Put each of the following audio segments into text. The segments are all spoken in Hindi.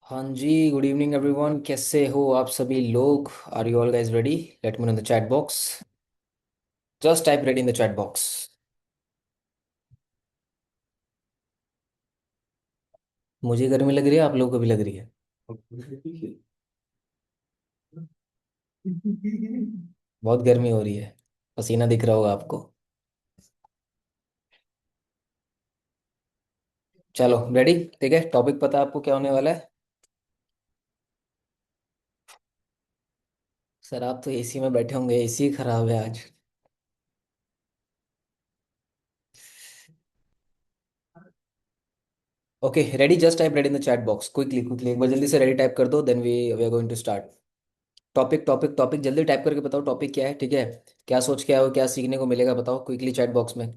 हाँ जी, गुड इवनिंग एवरीवन। कैसे हो आप सभी लोग? Are you all guys ready? Let me know in the chat box. Just type ready in the chat box. मुझे गर्मी लग रही है, आप लोगों को भी लग रही है? बहुत गर्मी हो रही है। पसीना दिख रहा होगा आपको। चलो रेडी। ठीक है, टॉपिक पता है आपको क्या होने वाला है? सर आप तो एसी में बैठे होंगे, एसी खराब है आज। Okay ready, just type ready in the chat box. Quickly quickly एक बार जल्दी से रेडी टाइप कर दो, then we are going to start. Topic topic topic जल्दी टाइप करके बताओ, टॉपिक क्या है? ठीक है, क्या सोच के आओ, क्या सीखने को मिलेगा बताओ क्विकली चैट बॉक्स में।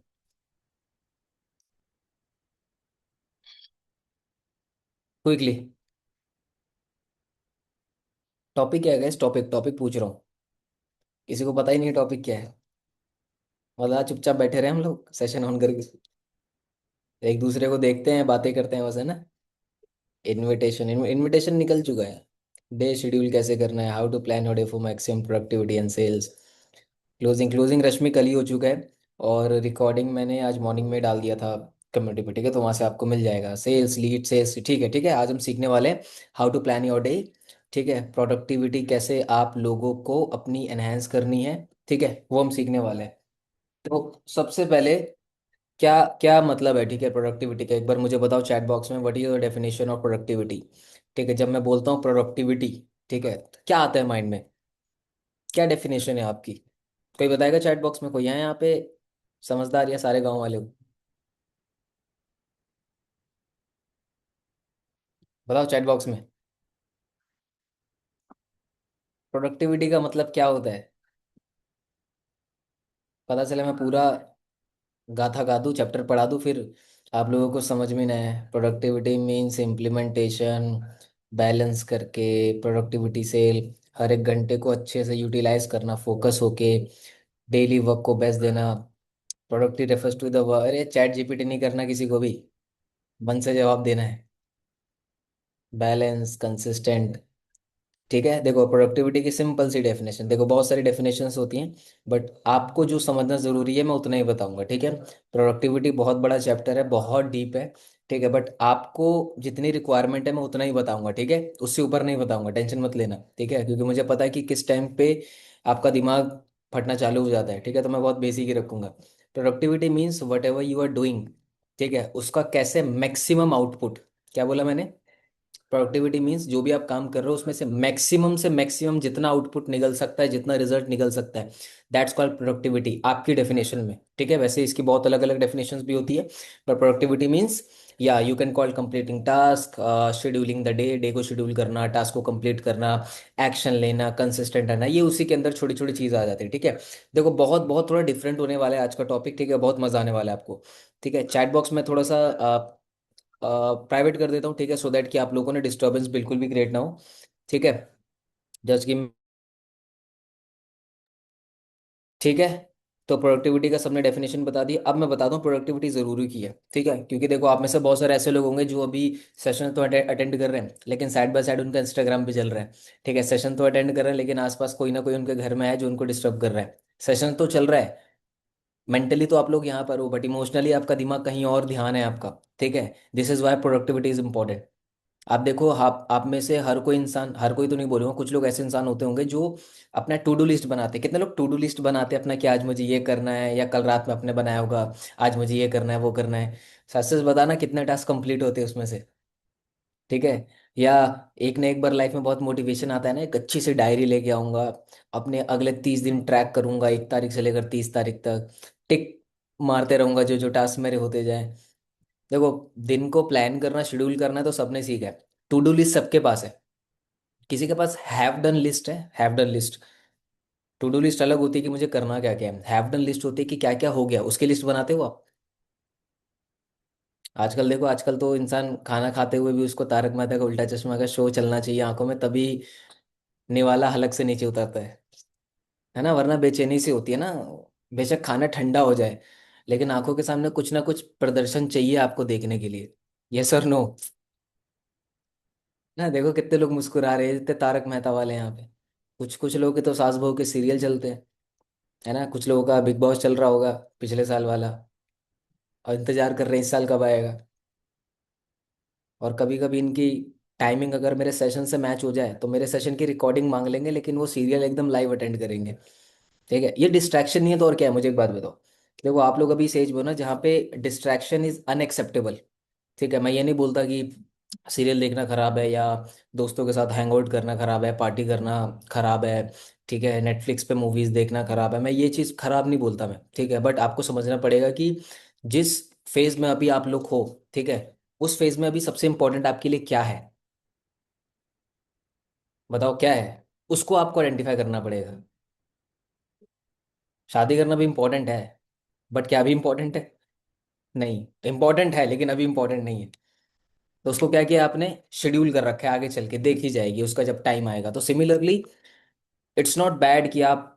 क्विकली। टॉपिक क्या है गाइस? टॉपिक टॉपिक पूछ रहा हूँ। किसी को पता ही नहीं टॉपिक क्या है? मतलब चुपचाप बैठे रहे हम लोग सेशन ऑन करके, एक दूसरे को देखते हैं, बातें करते हैं बस, है ना? इनविटेशन इनविटेशन निकल चुका है। डे शेड्यूल कैसे करना है, how to plan your day for maximum productivity and sales. Closing closing Rashmi कल ही हो चुका है। और रिकॉर्डिंग मैंने आज मॉर्निंग में डाल दिया था कम्युनिटी पे, ठीक है? तो वहाँ से आपको मिल जाएगा। सेल्स लीड सेल्स, ठीक है ठीक है। आज हम सीखने वाले हैं how to plan your day. ठीक है, प्रोडक्टिविटी कैसे आप लोगों को अपनी एनहेंस करनी है, ठीक है, वो हम सीखने वाले हैं। तो सबसे पहले, क्या क्या मतलब है, ठीक है, प्रोडक्टिविटी का? एक बार मुझे बताओ चैट बॉक्स में, what is your definition of productivity? ठीक है, जब मैं बोलता हूँ प्रोडक्टिविटी, ठीक है, तो क्या आता है माइंड में? क्या डेफिनेशन है आपकी? कोई बताएगा चैट बॉक्स में? कोई है यहाँ पे समझदार, या सारे गांव वाले हो? बताओ चैट बॉक्स में। प्रोडक्टिविटी का मतलब क्या होता है? पता चले मैं पूरा गाथा गा दूँ, चैप्टर पढ़ा दूँ, फिर आप लोगों को समझ में ना आए। प्रोडक्टिविटी मीन्स इम्प्लीमेंटेशन, बैलेंस करके, प्रोडक्टिविटी से हर एक घंटे को अच्छे से यूटिलाइज करना, फोकस होके डेली वर्क को बेस्ट देना। Productive refers to the work, अरे चैट जीपीटी नहीं करना किसी को भी, मन से जवाब देना है। Balance, consistent. ठीक है, देखो प्रोडक्टिविटी की सिंपल सी डेफिनेशन, देखो बहुत सारी डेफिनेशंस होती हैं, बट आपको जो समझना जरूरी है मैं उतना ही बताऊंगा, ठीक है? प्रोडक्टिविटी बहुत बड़ा चैप्टर है, बहुत डीप है, ठीक है, बट आपको जितनी रिक्वायरमेंट है मैं उतना ही बताऊंगा, ठीक है? उससे ऊपर नहीं बताऊंगा, टेंशन मत लेना, ठीक है? क्योंकि मुझे पता है कि किस टाइम पे आपका दिमाग फटना चालू हो जाता है, ठीक है? तो मैं बहुत बेसिक ही रखूंगा। Productivity means whatever you are doing, ठीक है, उसका कैसे मैक्सिमम आउटपुट। क्या बोला मैंने? प्रोडक्टिविटी मीन्स जो भी आप काम कर रहे हो उसमें से मैक्सिमम जितना आउटपुट निकल सकता है, जितना रिजल्ट निकल सकता है, दैट्स कॉल्ड प्रोडक्टिविटी आपकी डेफिनेशन में, ठीक है? वैसे इसकी बहुत अलग अलग डेफिनेशंस भी होती है, पर प्रोडक्टिविटी मीन्स, या you can call completing task, scheduling the day, day को शेड्यूल करना, टास्क को कंप्लीट करना, एक्शन लेना, कंसिस्टेंट रहना, ये उसी के अंदर छोटी छोटी चीज़ आ जाती है, ठीक है? देखो बहुत बहुत थोड़ा डिफरेंट होने वाला है आज का टॉपिक, ठीक है? बहुत मजा आने वाला है आपको, ठीक है? चैट बॉक्स में थोड़ा सा प्राइवेट कर देता हूँ, ठीक है, सो दैट कि आप लोगों ने डिस्टर्बेंस बिल्कुल भी क्रिएट ना हो, ठीक है? जस्ट कि, ठीक है। तो प्रोडक्टिविटी का सबने डेफिनेशन बता दी, अब मैं बताता हूँ प्रोडक्टिविटी जरूरी की है, ठीक है? क्योंकि देखो आप में से बहुत सारे ऐसे लोग होंगे जो अभी सेशन तो अटेंड कर रहे हैं, लेकिन साइड बाय साइड उनका इंस्टाग्राम भी चल रहा है, ठीक है? सेशन तो अटेंड कर रहे हैं, लेकिन आसपास कोई ना कोई उनके घर में है जो उनको डिस्टर्ब कर रहा है। सेशन तो चल रहा है, मेंटली तो आप लोग यहाँ पर हो, बट इमोशनली आपका दिमाग कहीं और, ध्यान है आपका, ठीक है? This is why productivity is important. आप देखो, आप में से हर कोई इंसान, हर कोई तो नहीं बोलूंगा, कुछ लोग ऐसे इंसान होते होंगे जो अपना टू डू लिस्ट बनाते हैं। कितने लोग टू डू लिस्ट बनाते हैं अपना, कि आज मुझे ये करना है, या कल रात में आपने बनाया होगा आज मुझे ये करना है वो करना है। सच सच बताना कितने टास्क कंप्लीट होते हैं उसमें से, ठीक है? या एक ना एक बार लाइफ में बहुत मोटिवेशन आता है ना, एक अच्छी सी डायरी लेके आऊंगा, अपने अगले 30 दिन ट्रैक करूंगा, 1 तारीख से लेकर 30 तारीख तक, टिक मारते रहूंगा जो जो टास्क मेरे होते जाए। देखो, दिन को प्लान करना, शेड्यूल करना तो सबने सीखा है, टू डू लिस्ट सबके पास है। किसी के पास हैव डन लिस्ट है? Have done list. To do list अलग होती है कि मुझे करना क्या क्या है, हैव डन लिस्ट होती है कि क्या क्या हो गया, उसकी लिस्ट बनाते हो आप। आजकल देखो, आजकल तो इंसान खाना खाते हुए भी उसको तारक मेहता का उल्टा चश्मा का शो चलना चाहिए आंखों में, तभी निवाला हलक से नीचे उतरता है ना? वरना बेचैनी सी होती है ना। बेशक खाना ठंडा हो जाए, लेकिन आंखों के सामने कुछ ना कुछ प्रदर्शन चाहिए आपको देखने के लिए। यस और नो? ना देखो कितने लोग मुस्कुरा रहे हैं, जितने तारक मेहता वाले यहाँ पे। कुछ कुछ लोगों के तो सास बहू के सीरियल चलते हैं, है ना। कुछ लोगों का बिग बॉस चल रहा होगा, पिछले साल वाला, और इंतजार कर रहे हैं इस साल कब आएगा। और कभी कभी इनकी टाइमिंग अगर मेरे सेशन से मैच हो जाए तो मेरे सेशन की रिकॉर्डिंग मांग लेंगे, लेकिन वो सीरियल एकदम लाइव अटेंड करेंगे। ठीक है, ये डिस्ट्रैक्शन नहीं है तो और क्या है, मुझे एक बात बताओ। देखो आप लोग अभी इस एज में हो ना जहाँ पे डिस्ट्रैक्शन इज अनएक्सेप्टेबल। ठीक है, मैं ये नहीं बोलता कि सीरियल देखना खराब है, या दोस्तों के साथ हैंग आउट करना खराब है, पार्टी करना खराब है, ठीक है, नेटफ्लिक्स पे मूवीज देखना खराब है, मैं ये चीज़ खराब नहीं बोलता मैं। ठीक है, बट आपको समझना पड़ेगा कि जिस फेज में अभी आप लोग हो, ठीक है, उस फेज में अभी सबसे इंपॉर्टेंट आपके लिए क्या है, बताओ क्या है। उसको आपको आइडेंटिफाई करना पड़ेगा। शादी करना भी इंपॉर्टेंट है, बट क्या अभी इंपॉर्टेंट है? नहीं, इंपॉर्टेंट है लेकिन अभी इंपॉर्टेंट नहीं है। तो उसको क्या किया आपने, शेड्यूल कर रखा है, आगे चल के देखी जाएगी उसका जब टाइम आएगा। तो सिमिलरली इट्स नॉट बैड कि आप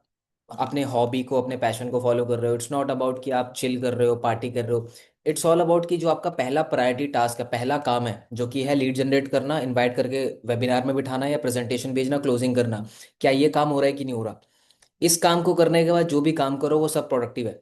अपने हॉबी को, अपने पैशन को फॉलो कर रहे हो। इट्स नॉट अबाउट कि आप चिल कर रहे हो, पार्टी कर रहे हो। इट्स ऑल अबाउट कि जो आपका पहला प्रायोरिटी टास्क है, पहला काम है, जो कि है लीड जनरेट करना, इनवाइट करके वेबिनार में बिठाना या प्रेजेंटेशन भेजना, क्लोजिंग करना, क्या ये काम हो रहा है कि नहीं हो रहा। इस काम को करने के बाद जो भी काम करो वो सब प्रोडक्टिव है।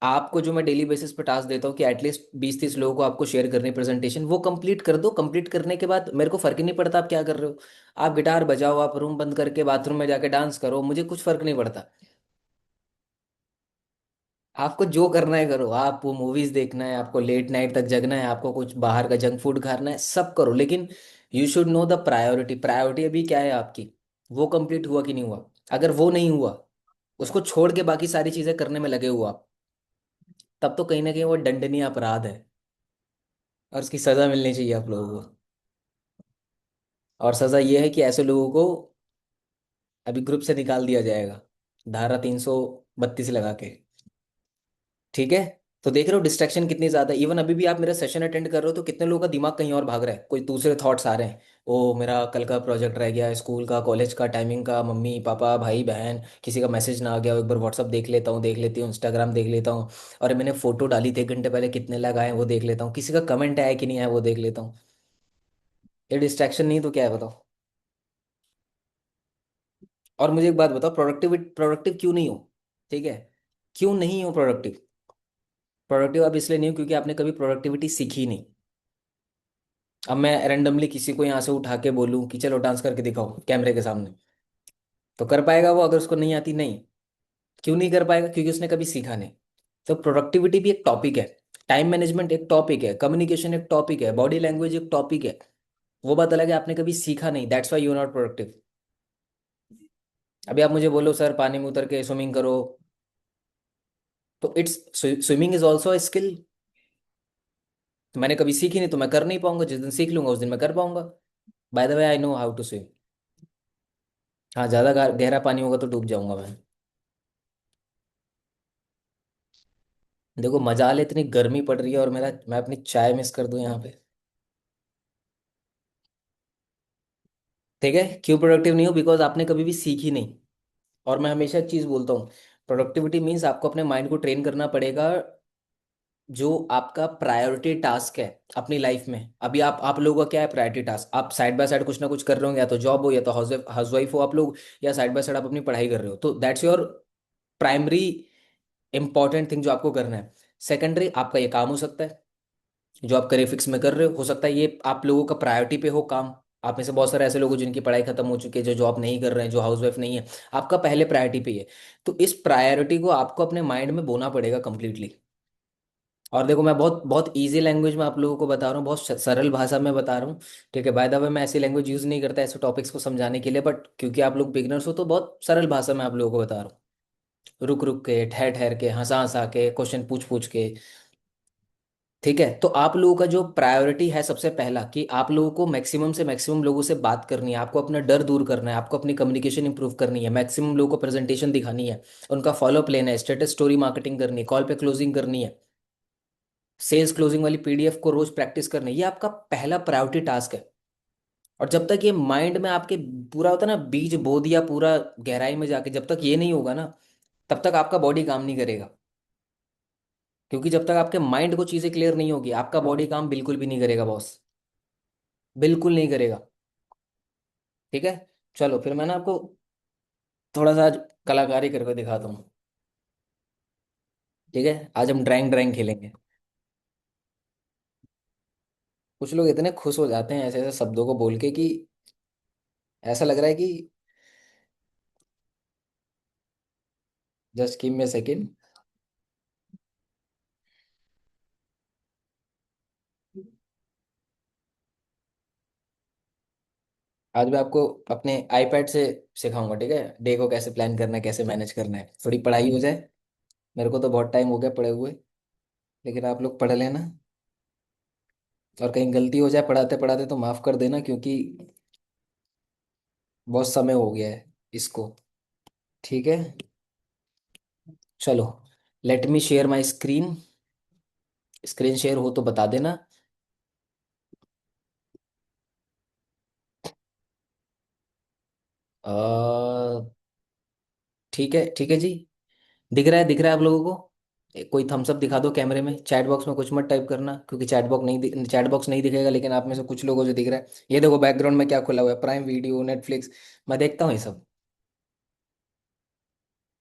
आपको जो मैं डेली बेसिस पे टास्क देता हूँ कि एटलीस्ट 20-30 लोगों को आपको शेयर करनी प्रेजेंटेशन, वो कंप्लीट कर दो। कंप्लीट करने के बाद मेरे को फर्क ही नहीं पड़ता आप क्या कर रहे हो। आप गिटार बजाओ, आप रूम बंद करके बाथरूम में जाके डांस करो, मुझे कुछ फर्क नहीं पड़ता। आपको जो करना है करो, आपको मूवीज देखना है, आपको लेट नाइट तक जगना है, आपको कुछ बाहर का जंक फूड खाना है, सब करो, लेकिन you should know the priority. Priority अभी क्या है आपकी, वो कंप्लीट हुआ कि नहीं हुआ। अगर वो नहीं हुआ, उसको छोड़ के बाकी सारी चीजें करने में लगे हुआ आप, तब तो कहीं ना कहीं वो दंडनीय अपराध है, और उसकी सजा मिलनी चाहिए आप लोगों को। और सजा ये है कि ऐसे लोगों को अभी ग्रुप से निकाल दिया जाएगा, धारा 332 लगा के। ठीक है। तो देख रहे हो डिस्ट्रैक्शन कितनी ज्यादा है। इवन अभी भी आप मेरा सेशन अटेंड कर रहे हो तो कितने लोगों का दिमाग कहीं और भाग रहा है, कोई दूसरे थॉट्स आ रहे हैं। ओ मेरा कल का प्रोजेक्ट रह गया, स्कूल का, कॉलेज का, टाइमिंग का, मम्मी पापा भाई बहन, किसी का मैसेज ना आ गया हो, एक बार व्हाट्सअप देख लेता हूँ, देख लेती हूँ, इंस्टाग्राम देख लेता हूँ, और मैंने फोटो डाली थी 1 घंटे पहले, कितने लाइक आए हैं वो देख लेता हूँ, किसी का कमेंट आया कि नहीं आया वो देख लेता हूँ। ये डिस्ट्रैक्शन नहीं तो क्या है बताओ। और मुझे एक बात बताओ, प्रोडक्टिव क्यों नहीं हो। ठीक है, क्यों नहीं हो प्रोडक्टिव। प्रोडक्टिव आप इसलिए नहीं हो क्योंकि आपने कभी प्रोडक्टिविटी सीखी नहीं। अब मैं रैंडमली किसी को यहाँ से उठा के बोलूँ कि चलो डांस करके दिखाओ कैमरे के सामने, तो कर पाएगा वो? अगर उसको नहीं आती, नहीं। क्यों नहीं कर पाएगा? क्योंकि उसने कभी सीखा नहीं। तो प्रोडक्टिविटी भी एक टॉपिक है, टाइम मैनेजमेंट एक टॉपिक है, कम्युनिकेशन एक टॉपिक है, बॉडी लैंग्वेज एक टॉपिक है। वो बात अलग है, आपने कभी सीखा नहीं, that's why you not productive. अभी आप मुझे बोलो सर पानी में उतर के स्विमिंग करो, तो it's, swimming is also skill. मैंने कभी सीखी नहीं तो मैं कर नहीं पाऊंगा, जिस दिन सीख लूंगा उस दिन मैं कर पाऊंगा। By the way I know how to swim. हाँ, ज्यादा गहरा पानी होगा तो डूब जाऊंगा मैं। देखो मजाल है, इतनी गर्मी पड़ रही है और मैं अपनी चाय मिस कर दूं यहाँ पे। ठीक है, क्यों प्रोडक्टिव नहीं हो, बिकॉज आपने कभी भी सीखी नहीं। और मैं हमेशा एक चीज बोलता हूँ, प्रोडक्टिविटी मीन्स आपको अपने माइंड को ट्रेन करना पड़ेगा। जो आपका प्रायोरिटी टास्क है अपनी लाइफ में, अभी आप लोगों का क्या है प्रायोरिटी टास्क, आप साइड बाय साइड कुछ ना कुछ कर रहे होंगे, या तो जॉब हो या तो हाउस वाइफ हो आप लोग, या साइड बाय साइड आप अपनी पढ़ाई कर रहे हो, तो that's your primary important thing जो आपको करना है। सेकेंडरी आपका ये काम हो सकता है, जो आप करियर फिक्स में कर रहे हो सकता है ये आप लोगों का प्रायोरिटी पे हो काम। आप में से बहुत सारे ऐसे लोग हैं जिनकी पढ़ाई खत्म हो चुकी है, जो जॉब नहीं कर रहे हैं, जो हाउस वाइफ नहीं है, आपका पहले प्रायोरिटी पे ही है। तो इस प्रायोरिटी को आपको अपने माइंड में बोना पड़ेगा कंप्लीटली। और देखो मैं बहुत बहुत इजी लैंग्वेज में आप लोगों को बता रहा हूँ, बहुत सरल भाषा में बता रहा हूँ। ठीक है, बाय द वे मैं ऐसी लैंग्वेज यूज़ नहीं करता ऐसे टॉपिक्स को समझाने के लिए, बट क्योंकि आप लोग बिगनर्स हो तो बहुत सरल भाषा में आप लोगों को बता रहा हूँ, रुक रुक के, ठहर ठहर के, हंसा हंसा के, क्वेश्चन पूछ पूछ के। ठीक है, तो आप लोगों का जो प्रायोरिटी है सबसे पहला, कि आप लोगों को मैक्सिमम से मैक्सिमम लोगों से बात करनी है, आपको अपना डर दूर करना है, आपको अपनी कम्युनिकेशन इंप्रूव करनी है, मैक्सिमम लोगों को प्रेजेंटेशन दिखानी है, उनका फॉलोअप लेना है, स्टेटस स्टोरी मार्केटिंग करनी है, कॉल पे क्लोजिंग करनी है, सेल्स क्लोजिंग वाली पीडीएफ को रोज प्रैक्टिस करनी है, ये आपका पहला प्रायोरिटी टास्क है। और जब तक ये माइंड में आपके पूरा होता है ना, बीज बो दिया पूरा गहराई में जाके, जब तक ये नहीं होगा ना, तब तक आपका बॉडी काम नहीं करेगा। क्योंकि जब तक आपके माइंड को चीजें क्लियर नहीं होगी, आपका बॉडी काम बिल्कुल भी नहीं करेगा बॉस। बिल्कुल नहीं करेगा। ठीक है। चलो फिर मैं ना आपको थोड़ा सा आज कलाकारी करके दिखाता हूँ। ठीक है, आज हम ड्राइंग ड्राइंग खेलेंगे। कुछ लोग इतने खुश हो जाते हैं ऐसे ऐसे शब्दों को बोल के कि ऐसा लग रहा है कि जस्ट गिव मी सेकेंड। आज मैं आपको अपने आईपैड से सिखाऊंगा। ठीक है, डे को कैसे प्लान करना है, कैसे मैनेज करना है, थोड़ी पढ़ाई हो जाए। मेरे को तो बहुत टाइम हो गया पढ़े हुए, लेकिन आप लोग पढ़ लेना। और कहीं गलती हो जाए पढ़ाते पढ़ाते तो माफ़ कर देना, क्योंकि बहुत समय हो गया है इसको। ठीक है, चलो। Late me share my screen. Screen share हो तो बता देना। ठीक है, ठीक है जी। दिख रहा है, दिख रहा है आप लोगों को? कोई थम्स अप दिखा दो कैमरे में। चैट बॉक्स में कुछ मत टाइप करना, क्योंकि चैट बॉक्स नहीं दिखेगा, लेकिन आप में से कुछ लोगों को जो दिख रहा है, ये देखो बैकग्राउंड में क्या खुला हुआ है, प्राइम वीडियो, नेटफ्लिक्स। मैं देखता हूँ ये सब।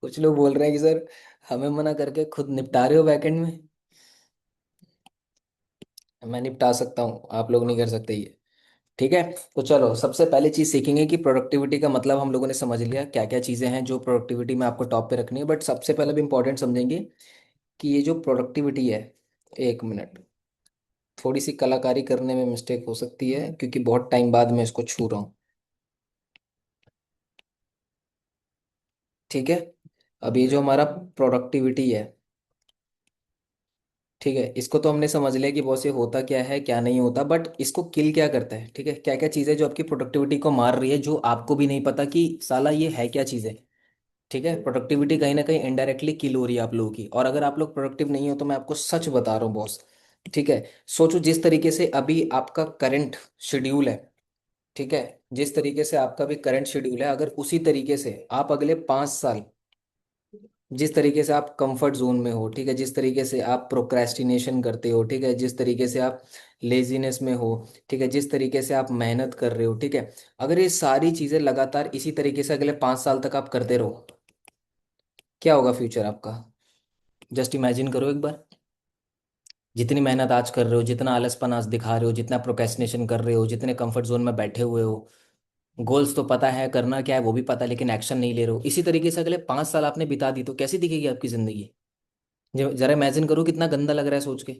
कुछ लोग बोल रहे हैं कि सर हमें मना करके खुद निपटा रहे हो बैकएंड में। मैं निपटा सकता हूँ, आप लोग नहीं कर सकते ये। ठीक है। तो चलो, सबसे पहले चीज सीखेंगे कि प्रोडक्टिविटी का मतलब हम लोगों ने समझ लिया, क्या क्या चीजें हैं जो प्रोडक्टिविटी में आपको टॉप पे रखनी है। बट सबसे पहले भी इंपॉर्टेंट समझेंगे कि ये जो प्रोडक्टिविटी है, एक मिनट, थोड़ी सी कलाकारी करने में मिस्टेक हो सकती है, क्योंकि बहुत टाइम बाद मैं इसको छू रहा हूँ। ठीक है। अब ये जो हमारा प्रोडक्टिविटी है, ठीक है, इसको तो हमने समझ लिया कि बहुत से होता क्या है क्या नहीं होता, बट इसको किल क्या करता है। ठीक है, क्या क्या चीज़ें जो आपकी प्रोडक्टिविटी को मार रही है, जो आपको भी नहीं पता कि साला ये है क्या चीज़ें। ठीक है, प्रोडक्टिविटी कहीं ना कहीं इनडायरेक्टली किल हो रही है आप लोगों की। और अगर आप लोग प्रोडक्टिव नहीं हो तो मैं आपको सच बता रहा हूँ बॉस। ठीक है, सोचो जिस तरीके से अभी आपका करंट शेड्यूल है। ठीक है, जिस तरीके से आपका भी करंट शेड्यूल है, अगर उसी तरीके से आप अगले 5 साल, जिस तरीके से आप कंफर्ट जोन में हो, ठीक है, जिस तरीके से आप प्रोक्रेस्टिनेशन करते हो, ठीक है, जिस तरीके से आप लेजीनेस में हो, ठीक है, जिस तरीके से आप मेहनत कर रहे हो, ठीक है, अगर ये सारी चीजें लगातार इसी तरीके से अगले 5 साल तक आप करते रहो, क्या होगा फ्यूचर आपका? जस्ट इमेजिन करो एक बार। जितनी मेहनत आज कर रहे हो, जितना आलसपन आज दिखा रहे हो, जितना प्रोक्रेस्टिनेशन कर रहे हो, जितने कंफर्ट जोन में बैठे हुए हो, गोल्स तो पता है, करना क्या है वो भी पता है, लेकिन एक्शन नहीं ले रहे हो, इसी तरीके से अगले 5 साल आपने बिता दी तो कैसी दिखेगी आपकी जिंदगी? जरा इमेजिन करो, कितना गंदा लग रहा है सोच के।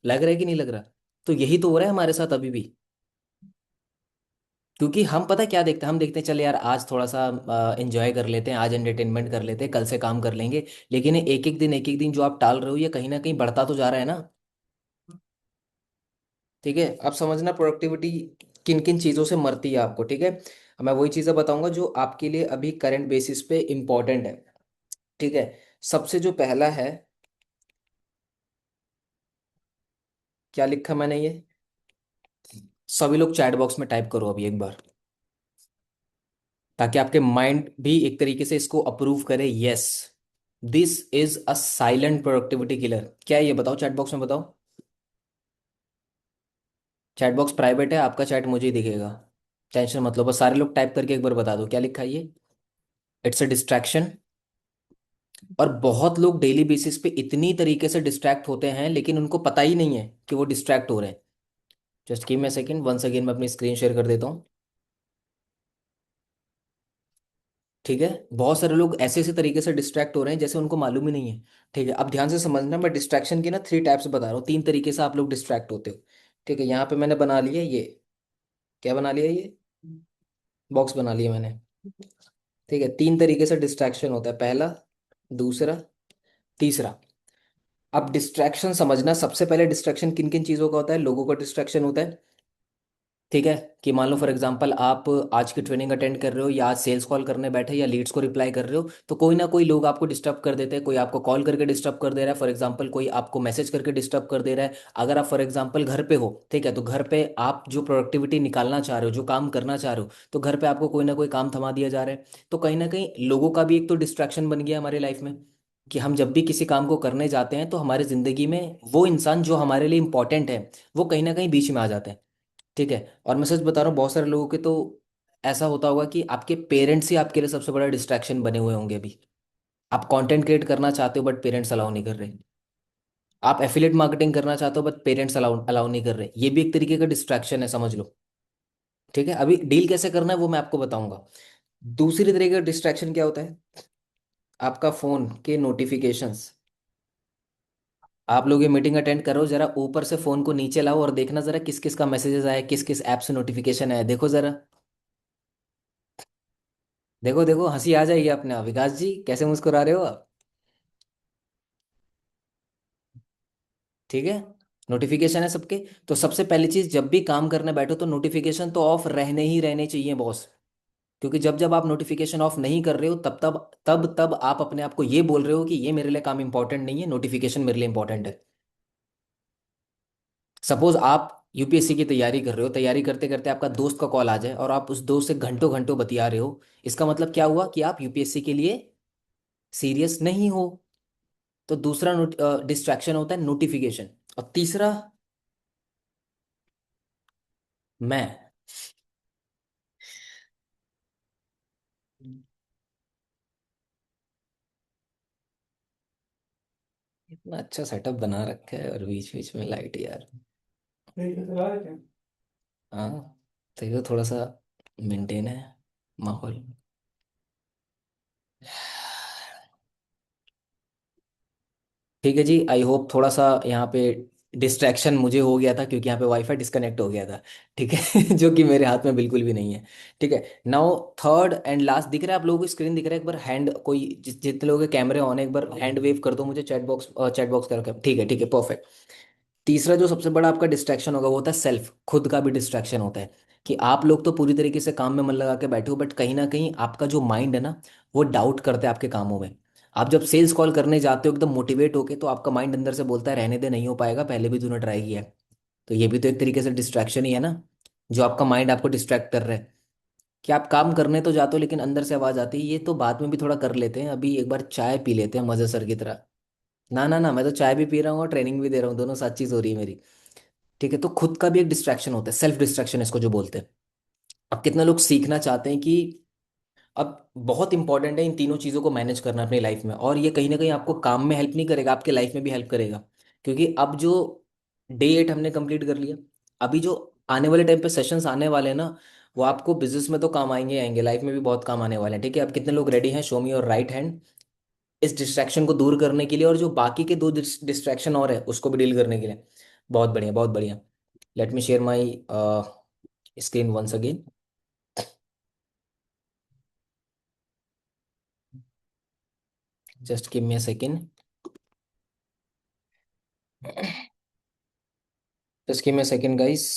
लग रहा है कि नहीं लग रहा? तो यही तो हो रहा है हमारे साथ अभी भी। क्योंकि हम पता है क्या देखते हैं, हम देखते हैं चले यार आज थोड़ा सा एंजॉय कर लेते हैं, आज एंटरटेनमेंट कर लेते हैं, कल से काम कर लेंगे। लेकिन एक एक दिन जो आप टाल रहे हो, ये कहीं ना कहीं बढ़ता तो जा रहा है ना। ठीक है, अब समझना प्रोडक्टिविटी किन किन चीज़ों से मरती है आपको। ठीक है, अब मैं वही चीज़ें बताऊंगा जो आपके लिए अभी करंट बेसिस पे इम्पोर्टेंट है। ठीक है, सबसे जो पहला है, क्या लिखा मैंने ये? सभी लोग चैट बॉक्स में टाइप करो अभी एक बार, ताकि आपके माइंड भी एक तरीके से इसको अप्रूव करे। Yes, this is a silent productivity killer. क्या है ये बताओ, चैट बॉक्स में बताओ। चैट बॉक्स प्राइवेट है, आपका चैट मुझे ही दिखेगा। टेंशन मत लो, बस सारे लोग टाइप करके एक बार बता दो क्या लिखा है ये। It's a distraction. और बहुत लोग डेली बेसिस पे इतनी तरीके से डिस्ट्रैक्ट होते हैं, लेकिन उनको पता ही नहीं है कि वो डिस्ट्रैक्ट हो रहे हैं। Just give me second, once again मैं अपनी स्क्रीन शेयर कर देता हूँ। ठीक है, बहुत सारे लोग ऐसे ऐसे तरीके से डिस्ट्रैक्ट हो रहे हैं जैसे उनको मालूम ही नहीं है। ठीक है, अब ध्यान से समझना, मैं डिस्ट्रैक्शन की ना 3 टाइप्स बता रहा हूँ, 3 तरीके से आप लोग डिस्ट्रैक्ट होते हो। ठीक है, यहाँ पे मैंने बना लिया ये, क्या बना लिया ये, बॉक्स बना लिया मैंने। ठीक है, 3 तरीके से डिस्ट्रैक्शन होता है, पहला, दूसरा, तीसरा। अब डिस्ट्रैक्शन समझना, सबसे पहले डिस्ट्रैक्शन किन किन चीज़ों का होता है? लोगों का डिस्ट्रैक्शन होता है। ठीक है, कि मान लो फॉर एग्जांपल आप आज की ट्रेनिंग अटेंड कर रहे हो, या आज सेल्स कॉल करने बैठे, या लीड्स को रिप्लाई कर रहे हो, तो कोई ना कोई लोग आपको डिस्टर्ब कर देते हैं। कोई आपको कॉल करके डिस्टर्ब कर दे रहा है, फॉर एग्जांपल कोई आपको मैसेज करके डिस्टर्ब कर दे रहा है। अगर आप फॉर एग्जांपल घर पे हो, ठीक है, तो घर पे आप जो प्रोडक्टिविटी निकालना चाह रहे हो, जो काम करना चाह रहे हो, तो घर पे आपको कोई ना कोई काम थमा दिया जा रहा है। तो कहीं ना कहीं लोगों का भी एक तो डिस्ट्रैक्शन बन गया हमारे लाइफ में, कि हम जब भी किसी काम को करने जाते हैं तो हमारे जिंदगी में वो इंसान जो हमारे लिए इंपॉर्टेंट है, वो कहीं ना कहीं बीच में आ जाता है। ठीक है। और मैं सच बता रहा हूँ, बहुत सारे लोगों के तो ऐसा होता होगा कि आपके पेरेंट्स ही आपके लिए सबसे बड़ा डिस्ट्रैक्शन बने हुए होंगे अभी। आप कंटेंट क्रिएट करना चाहते हो बट पेरेंट्स अलाउ नहीं कर रहे। आप एफिलिएट मार्केटिंग करना चाहते हो बट पेरेंट्स अलाउ अलाउ नहीं कर रहे। ये भी एक तरीके का डिस्ट्रैक्शन है, समझ लो। ठीक है, अभी डील कैसे करना है वो मैं आपको बताऊंगा। दूसरी तरीके का डिस्ट्रैक्शन क्या होता है? आपका फोन के नोटिफिकेशंस। आप लोग ये मीटिंग अटेंड करो, जरा ऊपर से फोन को नीचे लाओ और देखना जरा किस किस का मैसेजेस आया, किस किस ऐप से नोटिफिकेशन आया, देखो जरा। देखो देखो, हंसी आ जाएगी अपने आप। विकास जी कैसे मुस्कुरा रहे हो आप? ठीक है। नोटिफिकेशन है सबके। तो सबसे पहली चीज, जब भी काम करने बैठो तो नोटिफिकेशन तो ऑफ रहने ही रहने चाहिए बॉस। क्योंकि जब जब आप नोटिफिकेशन ऑफ नहीं कर रहे हो, तब तब आप अपने आप को ये बोल रहे हो कि ये मेरे लिए काम इंपॉर्टेंट नहीं है, नोटिफिकेशन मेरे लिए इंपॉर्टेंट है। सपोज आप यूपीएससी की तैयारी कर रहे हो, तैयारी करते करते आपका दोस्त का कॉल आ जाए और आप उस दोस्त से घंटों घंटों बतिया रहे हो, इसका मतलब क्या हुआ कि आप यूपीएससी के लिए सीरियस नहीं हो। तो दूसरा डिस्ट्रैक्शन होता है नोटिफिकेशन। और तीसरा, मैं। इतना अच्छा सेटअप बना रखा है और बीच बीच में लाइट यार। हाँ, तो ये थोड़ा सा मेंटेन है माहौल। ठीक है जी, आई होप थोड़ा सा यहाँ पे डिस्ट्रैक्शन मुझे हो गया था क्योंकि यहाँ पे वाईफाई डिस्कनेक्ट हो गया था। ठीक है जो कि मेरे हाथ में बिल्कुल भी नहीं है। ठीक है। नाउ थर्ड एंड लास्ट, दिख रहा है आप लोगों को स्क्रीन दिख रहा है? एक बार हैंड, कोई जितने लोगों के कैमरे ऑन है एक बार हैंड वेव कर दो मुझे चैट बॉक्स करके। ठीक है परफेक्ट। तीसरा जो सबसे बड़ा आपका डिस्ट्रैक्शन होगा वो होता है सेल्फ, खुद का भी डिस्ट्रैक्शन होता है। कि आप लोग तो पूरी तरीके से काम में मन लगा के बैठे हो बट कहीं ना कहीं आपका जो माइंड है ना, वो डाउट करता है आपके कामों में। आप जब सेल्स कॉल करने जाते हो एकदम मोटिवेट होके, तो आपका माइंड अंदर से बोलता है रहने दे, नहीं हो पाएगा, पहले भी तूने ट्राई किया है। तो ये भी तो एक तरीके से डिस्ट्रैक्शन ही है ना, जो आपका माइंड आपको डिस्ट्रैक्ट कर रहा है। कि आप काम करने तो जाते हो लेकिन अंदर से आवाज आती है ये तो बाद में भी थोड़ा कर लेते हैं, अभी एक बार चाय पी लेते हैं मजे सर की तरह। ना ना ना, मैं तो चाय भी पी रहा हूँ और ट्रेनिंग भी दे रहा हूँ, दोनों साथ चीज हो रही है मेरी। ठीक है, तो खुद का भी एक डिस्ट्रैक्शन होता है, सेल्फ डिस्ट्रैक्शन इसको जो बोलते हैं। अब कितने लोग सीखना चाहते हैं कि अब बहुत इंपॉर्टेंट है इन तीनों चीज़ों को मैनेज करना अपनी लाइफ में, और ये कहीं ना कहीं आपको काम में हेल्प नहीं करेगा, आपके लाइफ में भी हेल्प करेगा। क्योंकि अब जो डे 8 हमने कंप्लीट कर लिया, अभी जो आने वाले टाइम पे सेशंस आने वाले हैं ना, वो आपको बिजनेस में तो काम आएंगे आएंगे, लाइफ में भी बहुत काम आने वाले हैं। ठीक है, अब कितने लोग रेडी हैं? Show me your right hand. इस डिस्ट्रैक्शन को दूर करने के लिए और जो बाकी के दो डिस्ट्रैक्शन और है उसको भी डील करने के लिए। बहुत बढ़िया बहुत बढ़िया। Let me share my screen once again. Just give me a second. Just give me a second guys.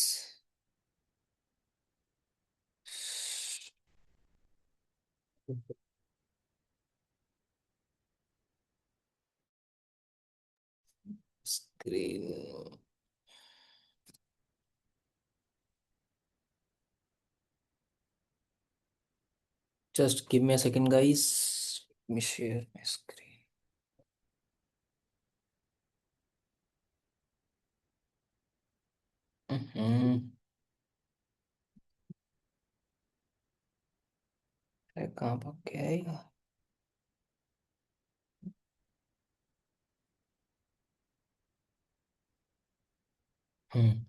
Screen, just give me a second guys. Me share my screen. अरे कहाँ भाग गया है ये? हम्म।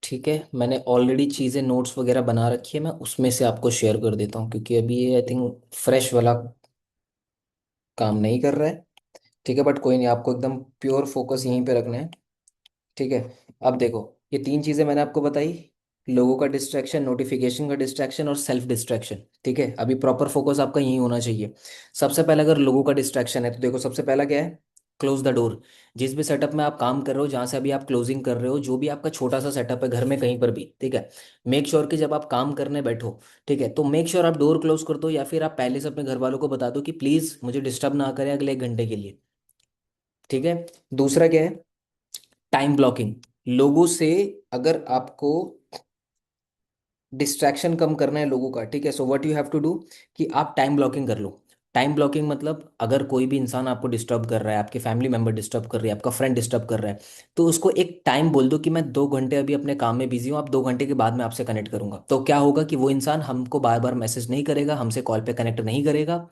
ठीक है, मैंने ऑलरेडी चीज़ें नोट्स वगैरह बना रखी है, मैं उसमें से आपको शेयर कर देता हूँ क्योंकि अभी ये आई थिंक फ्रेश वाला काम नहीं कर रहा है। ठीक है, बट कोई नहीं, आपको एकदम प्योर फोकस यहीं पे रखना है। ठीक है। अब देखो, ये तीन चीजें मैंने आपको बताई। लोगों का डिस्ट्रैक्शन, नोटिफिकेशन का डिस्ट्रैक्शन और सेल्फ डिस्ट्रैक्शन। ठीक है, अभी प्रॉपर फोकस आपका यही होना चाहिए। सबसे पहले अगर लोगों का डिस्ट्रैक्शन है तो देखो, सबसे पहला क्या है? Close the door. जिस भी सेटअप में आप काम कर रहे हो, जहां से अभी आप क्लोजिंग कर रहे हो, जो भी आपका छोटा सा सेटअप है घर में कहीं पर भी, ठीक है, मेक श्योर कि जब आप काम करने बैठो, ठीक है, तो मेक श्योर आप डोर क्लोज कर दो, या फिर आप पहले से अपने घर वालों को बता दो कि प्लीज मुझे डिस्टर्ब ना करें अगले 1 घंटे के लिए। ठीक है। दूसरा क्या है? Time blocking. लोगों से, अगर आपको डिस्ट्रैक्शन कम करना है लोगों का, ठीक है, so what you have to do कि आप टाइम ब्लॉकिंग कर लो। टाइम ब्लॉकिंग मतलब अगर कोई भी इंसान आपको डिस्टर्ब कर रहा है, आपके फैमिली मेंबर डिस्टर्ब कर रही है, आपका फ्रेंड डिस्टर्ब कर रहा है, तो उसको एक टाइम बोल दो कि मैं 2 घंटे अभी अपने काम में बिजी हूँ, आप 2 घंटे के बाद मैं आपसे कनेक्ट करूंगा। तो क्या होगा कि वो इंसान हमको बार बार मैसेज नहीं करेगा, हमसे कॉल पे कनेक्ट नहीं करेगा।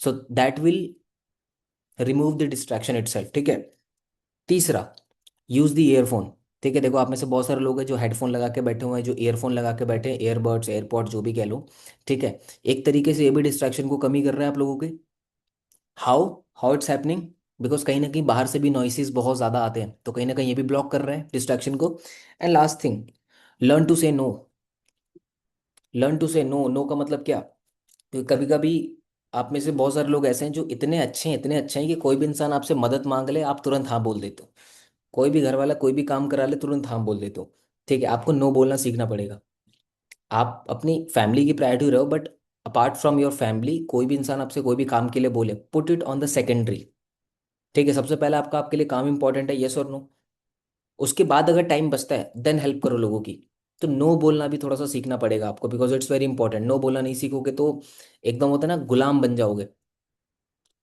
So that will remove the distraction itself, ठीक है। तीसरा, यूज द ईयरफोन। ठीक है, देखो आप में से बहुत सारे लोग हैं जो हेडफोन लगा के बैठे हुए हैं, जो ईयरफोन लगा के बैठे हैं, ईयरबड्स एयरपॉड जो भी कह लो। ठीक है, एक तरीके से ये भी डिस्ट्रैक्शन को कमी कर रहा है आप लोगों के। How how it's happening, because कहीं ना कहीं बाहर से भी नॉइसेस बहुत ज़्यादा आते हैं, तो कहीं ना कहीं ये भी ब्लॉक कर रहे हैं डिस्ट्रैक्शन को। And last thing, learn to say no. Learn to say no. No का मतलब क्या? क्योंकि कभी कभी आप में से बहुत सारे लोग ऐसे हैं जो इतने अच्छे हैं कि कोई भी इंसान आपसे मदद मांग ले आप तुरंत हाँ बोल देते हो। कोई भी घर वाला कोई भी काम करा ले तुरंत हाँ बोल देते हो। ठीक है, आपको नो बोलना सीखना पड़ेगा। आप अपनी फैमिली की प्रायोरिटी रहो, but apart from your family कोई भी इंसान आपसे कोई भी काम के लिए बोले, put it on the secondary. ठीक है, सबसे पहले आपका आपके लिए काम इंपॉर्टेंट है, यस और नो। उसके बाद अगर टाइम बचता है देन हेल्प करो लोगों की। तो नो बोलना भी थोड़ा सा सीखना पड़ेगा आपको, because it's very important. No बोलना नहीं सीखोगे तो एकदम होता है ना, गुलाम बन जाओगे।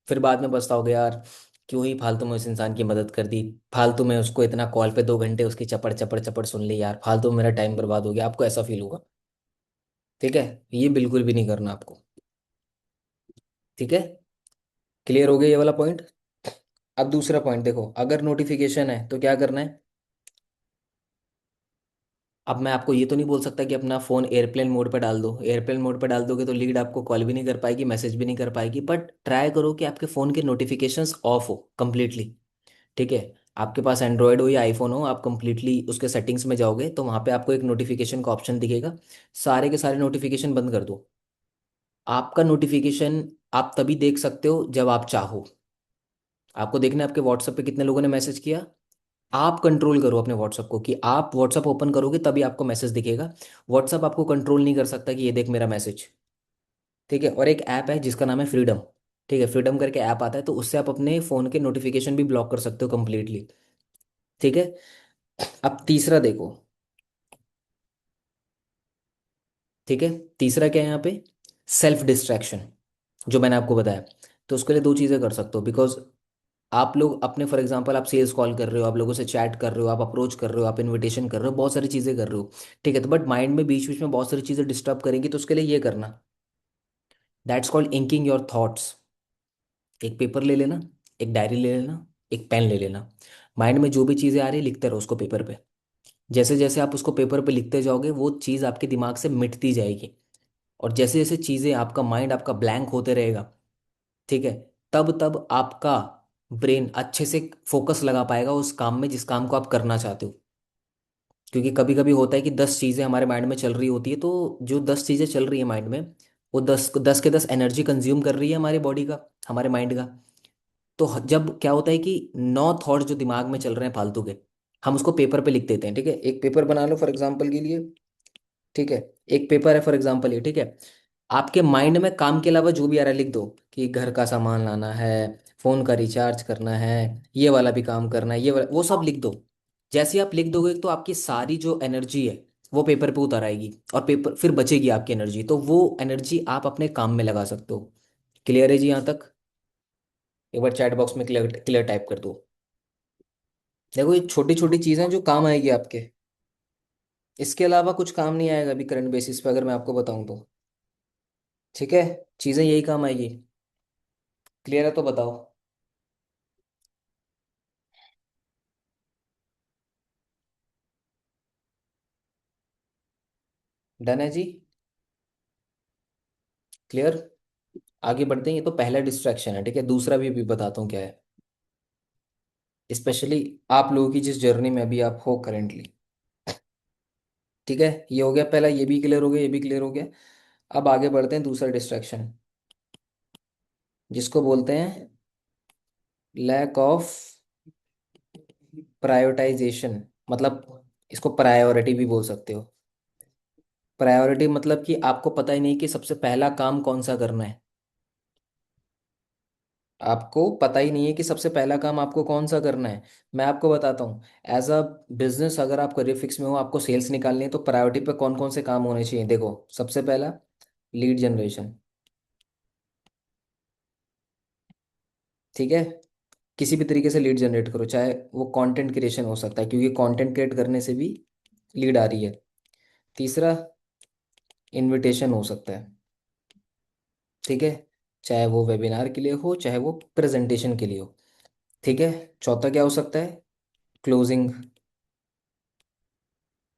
फिर बाद में पछताओगे यार, क्यों ही फालतू में उस इंसान की मदद कर दी, फालतू में उसको इतना कॉल पे 2 घंटे उसकी चपड़ चपड़ चपड़ सुन ली यार, फालतू में मेरा टाइम बर्बाद हो गया, आपको ऐसा फील होगा। ठीक है, ये बिल्कुल भी नहीं करना आपको। ठीक है, क्लियर हो गया ये वाला पॉइंट। अब दूसरा पॉइंट देखो, अगर नोटिफिकेशन है तो क्या करना है। अब मैं आपको ये तो नहीं बोल सकता कि अपना फ़ोन एयरप्लेन मोड पर डाल दो। एयरप्लेन मोड पर डाल दोगे तो लीड आपको कॉल भी नहीं कर पाएगी, मैसेज भी नहीं कर पाएगी, बट ट्राई करो कि आपके फ़ोन के नोटिफिकेशंस ऑफ हो कंप्लीटली। ठीक है, आपके पास एंड्रॉयड हो या आईफोन हो, आप कंप्लीटली उसके सेटिंग्स में जाओगे तो वहाँ पे आपको एक नोटिफिकेशन का ऑप्शन दिखेगा। सारे के सारे नोटिफिकेशन बंद कर दो। आपका नोटिफिकेशन आप तभी देख सकते हो जब आप चाहो। आपको देखना है आपके व्हाट्सएप पे कितने लोगों ने मैसेज किया। आप कंट्रोल करो अपने व्हाट्सएप को कि आप व्हाट्सएप ओपन करोगे तभी आपको मैसेज दिखेगा। व्हाट्सएप आपको कंट्रोल नहीं कर सकता कि ये देख मेरा मैसेज। ठीक है, और एक ऐप है जिसका नाम है फ्रीडम। ठीक है, फ्रीडम करके ऐप आता है, तो उससे आप अपने फ़ोन के नोटिफिकेशन भी ब्लॉक कर सकते हो कंप्लीटली। ठीक है, अब तीसरा देखो। ठीक है, तीसरा क्या है यहाँ पे, सेल्फ डिस्ट्रैक्शन, जो मैंने आपको बताया। तो उसके लिए दो चीज़ें कर सकते हो, बिकॉज आप लोग अपने, फॉर एग्जांपल आप सेल्स कॉल कर रहे हो, आप लोगों से चैट कर रहे हो, आप अप्रोच कर रहे हो, आप इनविटेशन कर रहे हो, बहुत सारी चीज़ें कर रहे हो। ठीक है, तो बट माइंड में बीच बीच में बहुत सारी चीज़ें डिस्टर्ब करेंगी, तो उसके लिए ये करना, that's called inking your thoughts. एक पेपर ले लेना, एक डायरी ले लेना, एक पेन ले लेना। माइंड में जो भी चीज़ें आ रही है लिखते रहो उसको पेपर पे। जैसे जैसे आप उसको पेपर पे लिखते जाओगे वो चीज़ आपके दिमाग से मिटती जाएगी। और जैसे जैसे चीज़ें, आपका माइंड आपका ब्लैंक होते रहेगा, ठीक है, तब तब आपका ब्रेन अच्छे से फोकस लगा पाएगा उस काम में जिस काम को आप करना चाहते हो। क्योंकि कभी कभी होता है कि 10 चीज़ें हमारे माइंड में चल रही होती है, तो जो 10 चीज़ें चल रही है माइंड में, वो 10 के 10 एनर्जी कंज्यूम कर रही है हमारी बॉडी का, हमारे माइंड का। तो जब क्या होता है कि 9 थॉट जो दिमाग में चल रहे हैं फालतू के, हम उसको पेपर पे लिख देते हैं। ठीक है, एक पेपर बना लो फॉर एग्जाम्पल के लिए। ठीक है, एक पेपर है फॉर एग्जाम्पल ये। ठीक है, आपके माइंड में काम के अलावा जो भी आ रहा है लिख दो, कि घर का सामान लाना है, फोन का रिचार्ज करना है, ये वाला भी काम करना है, ये वाला, वो सब लिख दो। जैसे ही आप लिख दोगे तो आपकी सारी जो एनर्जी है वो पेपर पे उतर आएगी, और पेपर फिर बचेगी आपकी एनर्जी, तो वो एनर्जी आप अपने काम में लगा सकते हो। क्लियर है जी यहाँ तक? एक बार चैट बॉक्स में क्लियर क्लियर टाइप कर दो। देखो ये छोटी छोटी चीज़ें जो काम आएगी आपके, इसके अलावा कुछ काम नहीं आएगा अभी करंट बेसिस पे, अगर मैं आपको बताऊं तो। ठीक है, चीज़ें यही काम आएगी। क्लियर है तो बताओ। डन है जी? क्लियर? आगे बढ़ते हैं, ये तो पहला डिस्ट्रैक्शन है। ठीक है, दूसरा भी बताता हूँ क्या है, स्पेशली आप लोगों की जिस जर्नी में अभी आप हो करेंटली। ठीक है, ये हो गया पहला, ये भी क्लियर हो गया, ये भी क्लियर हो गया। अब आगे बढ़ते हैं दूसरा डिस्ट्रैक्शन, जिसको बोलते हैं लैक ऑफ प्रायोरिटाइजेशन। मतलब इसको प्रायोरिटी भी बोल सकते हो। प्रायोरिटी मतलब कि आपको पता ही नहीं कि सबसे पहला काम कौन सा करना है। आपको पता ही नहीं है कि सबसे पहला काम आपको कौन सा करना है। मैं आपको बताता हूँ, एज अ बिजनेस अगर आप करियर फिक्स में हो, आपको सेल्स निकालनी है, तो प्रायोरिटी पे कौन कौन से काम होने चाहिए। देखो, सबसे पहला लीड जनरेशन। ठीक है। किसी भी तरीके से लीड जनरेट करो, चाहे वो कंटेंट क्रिएशन हो सकता है, क्योंकि कंटेंट क्रिएट करने से भी लीड आ रही है। तीसरा, इनविटेशन हो सकता है। ठीक है, चाहे वो वेबिनार के लिए हो, चाहे वो प्रेजेंटेशन के लिए हो। ठीक है। चौथा क्या हो सकता है? क्लोजिंग,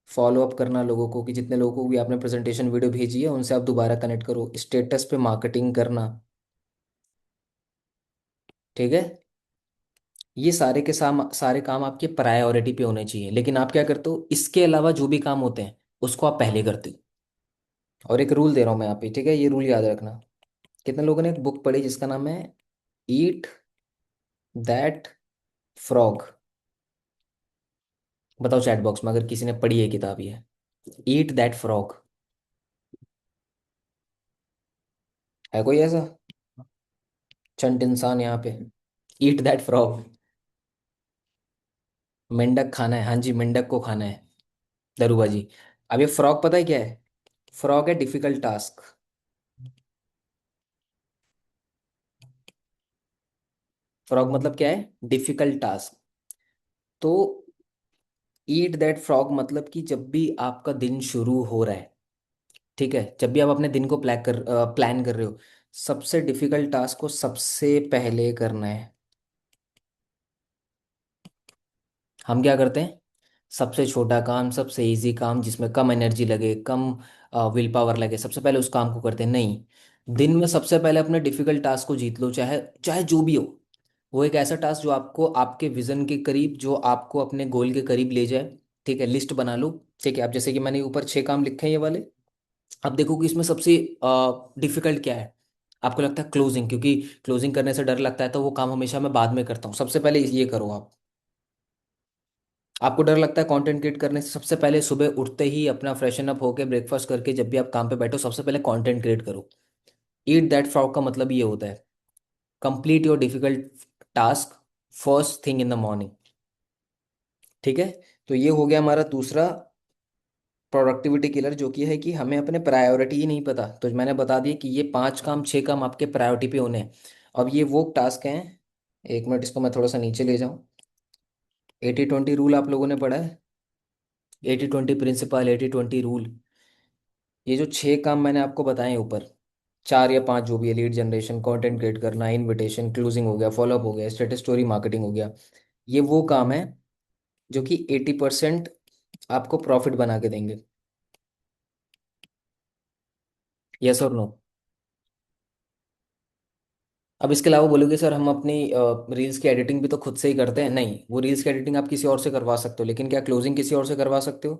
फॉलो अप करना लोगों को, कि जितने लोगों को भी आपने प्रेजेंटेशन वीडियो भेजी है उनसे आप दोबारा कनेक्ट करो, स्टेटस पे मार्केटिंग करना। ठीक है। ये सारे के सारे काम आपके प्रायोरिटी पे होने चाहिए, लेकिन आप क्या करते हो, इसके अलावा जो भी काम होते हैं उसको आप पहले करते हो। और एक रूल दे रहा हूँ मैं यहाँ पे, ठीक है, ये रूल याद रखना। कितने लोगों ने एक बुक पढ़ी जिसका नाम है ईट दैट फ्रॉग? बताओ चैट बॉक्स में अगर किसी ने पढ़ी है किताब ये, ईट दैट फ्रॉग। है कोई ऐसा चंट इंसान यहाँ पे? Eat that frog. मेंढक खाना है, हाँ जी, मेंढक को खाना है, दरुबा जी। अब ये फ्रॉग पता है क्या है? फ्रॉग है डिफिकल्ट टास्क। फ्रॉग मतलब क्या है? Difficult task. तो ईट दैट फ्रॉग मतलब कि जब भी आपका दिन शुरू हो रहा है, ठीक है, जब भी आप अपने दिन को प्लान कर रहे हो, सबसे डिफिकल्ट टास्क को सबसे पहले करना है। हम क्या करते हैं, सबसे छोटा काम, सबसे इजी काम, जिसमें कम एनर्जी लगे, कम विल पावर लगे, सबसे पहले उस काम को करते हैं। नहीं, दिन में सबसे पहले अपने डिफिकल्ट टास्क को जीत लो, चाहे चाहे जो भी हो। वो एक ऐसा टास्क जो आपको आपके विजन के करीब, जो आपको अपने गोल के करीब ले जाए। ठीक है, लिस्ट बना लो। ठीक है, अब जैसे कि मैंने ऊपर 6 काम लिखे हैं ये वाले। अब देखो कि इसमें सबसे डिफिकल्ट क्या है। आपको लगता है क्लोजिंग, क्योंकि क्लोजिंग करने से डर लगता है, तो वो काम हमेशा मैं बाद में करता हूँ, सबसे पहले ये करो आप। आपको डर लगता है कंटेंट क्रिएट करने से, सबसे पहले सुबह उठते ही अपना फ्रेशन अप होकर ब्रेकफास्ट करके जब भी आप काम पे बैठो, सबसे पहले कंटेंट क्रिएट करो। ईट दैट फ्रॉग का मतलब ये होता है, complete your difficult task first thing in the morning. ठीक है। तो ये हो गया हमारा दूसरा प्रोडक्टिविटी किलर, जो कि है कि हमें अपने प्रायोरिटी ही नहीं पता। तो मैंने बता दिया कि ये 5 काम 6 काम आपके प्रायोरिटी पे होने हैं। अब ये वो टास्क हैं, एक मिनट इसको मैं थोड़ा सा नीचे ले जाऊं। 80-20 रूल आप लोगों ने पढ़ा है? 80-20 प्रिंसिपल, 80-20 रूल। ये जो 6 काम मैंने आपको बताए हैं ऊपर, 4 या 5 जो भी है, लीड जनरेशन, कंटेंट क्रिएट करना, इनविटेशन, क्लोजिंग हो गया, फॉलोअप हो गया, स्टेटस स्टोरी मार्केटिंग हो गया, ये वो काम है जो कि 80% आपको प्रॉफिट बना के देंगे। यस और नो? अब इसके अलावा बोलोगे सर हम अपनी रील्स की एडिटिंग भी तो खुद से ही करते हैं। नहीं, वो रील्स की एडिटिंग आप किसी और से करवा सकते हो, लेकिन क्या क्लोजिंग किसी और से करवा सकते हो?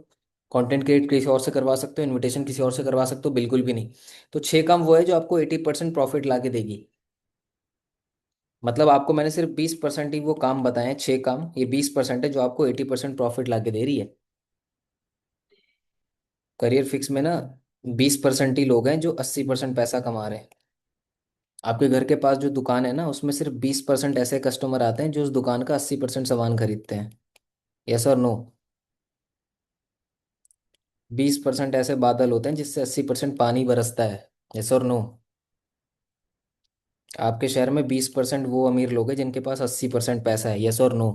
कंटेंट क्रिएट किसी और से करवा सकते हो? इनविटेशन किसी और से करवा सकते हो? बिल्कुल भी नहीं। तो 6 काम वो है जो आपको 80% प्रॉफिट ला के देगी। मतलब आपको मैंने सिर्फ 20% ही वो काम बताए हैं, 6 काम, ये 20% है जो आपको 80% प्रॉफिट ला के दे रही है। करियर फिक्स में ना 20% ही लोग हैं जो 80% पैसा कमा रहे हैं। आपके घर के पास जो दुकान है ना, उसमें सिर्फ 20% ऐसे कस्टमर आते हैं जो उस दुकान का 80% सामान खरीदते हैं। यस और नो? 20% ऐसे बादल होते हैं जिससे 80% पानी बरसता है। यस और नो? आपके शहर में 20% वो अमीर लोग हैं जिनके पास 80% पैसा है। यस और नो?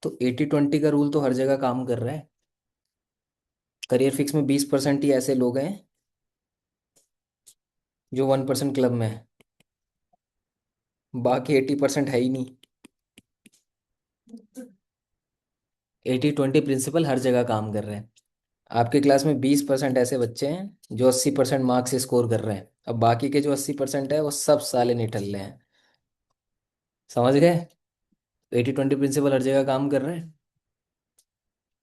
तो 80-20 का रूल तो हर जगह काम कर रहा है। करियर फिक्स में 20% ही ऐसे लोग हैं जो 1% क्लब में है, बाकी 80% है ही नहीं। 80-20 प्रिंसिपल हर जगह काम कर रहे हैं। आपकी क्लास में 20% ऐसे बच्चे हैं जो 80% मार्क्स से स्कोर कर रहे हैं, अब बाकी के जो 80% है वो सब साले निठल्ले हैं। समझ गए? 80-20 प्रिंसिपल हर जगह काम कर रहे हैं।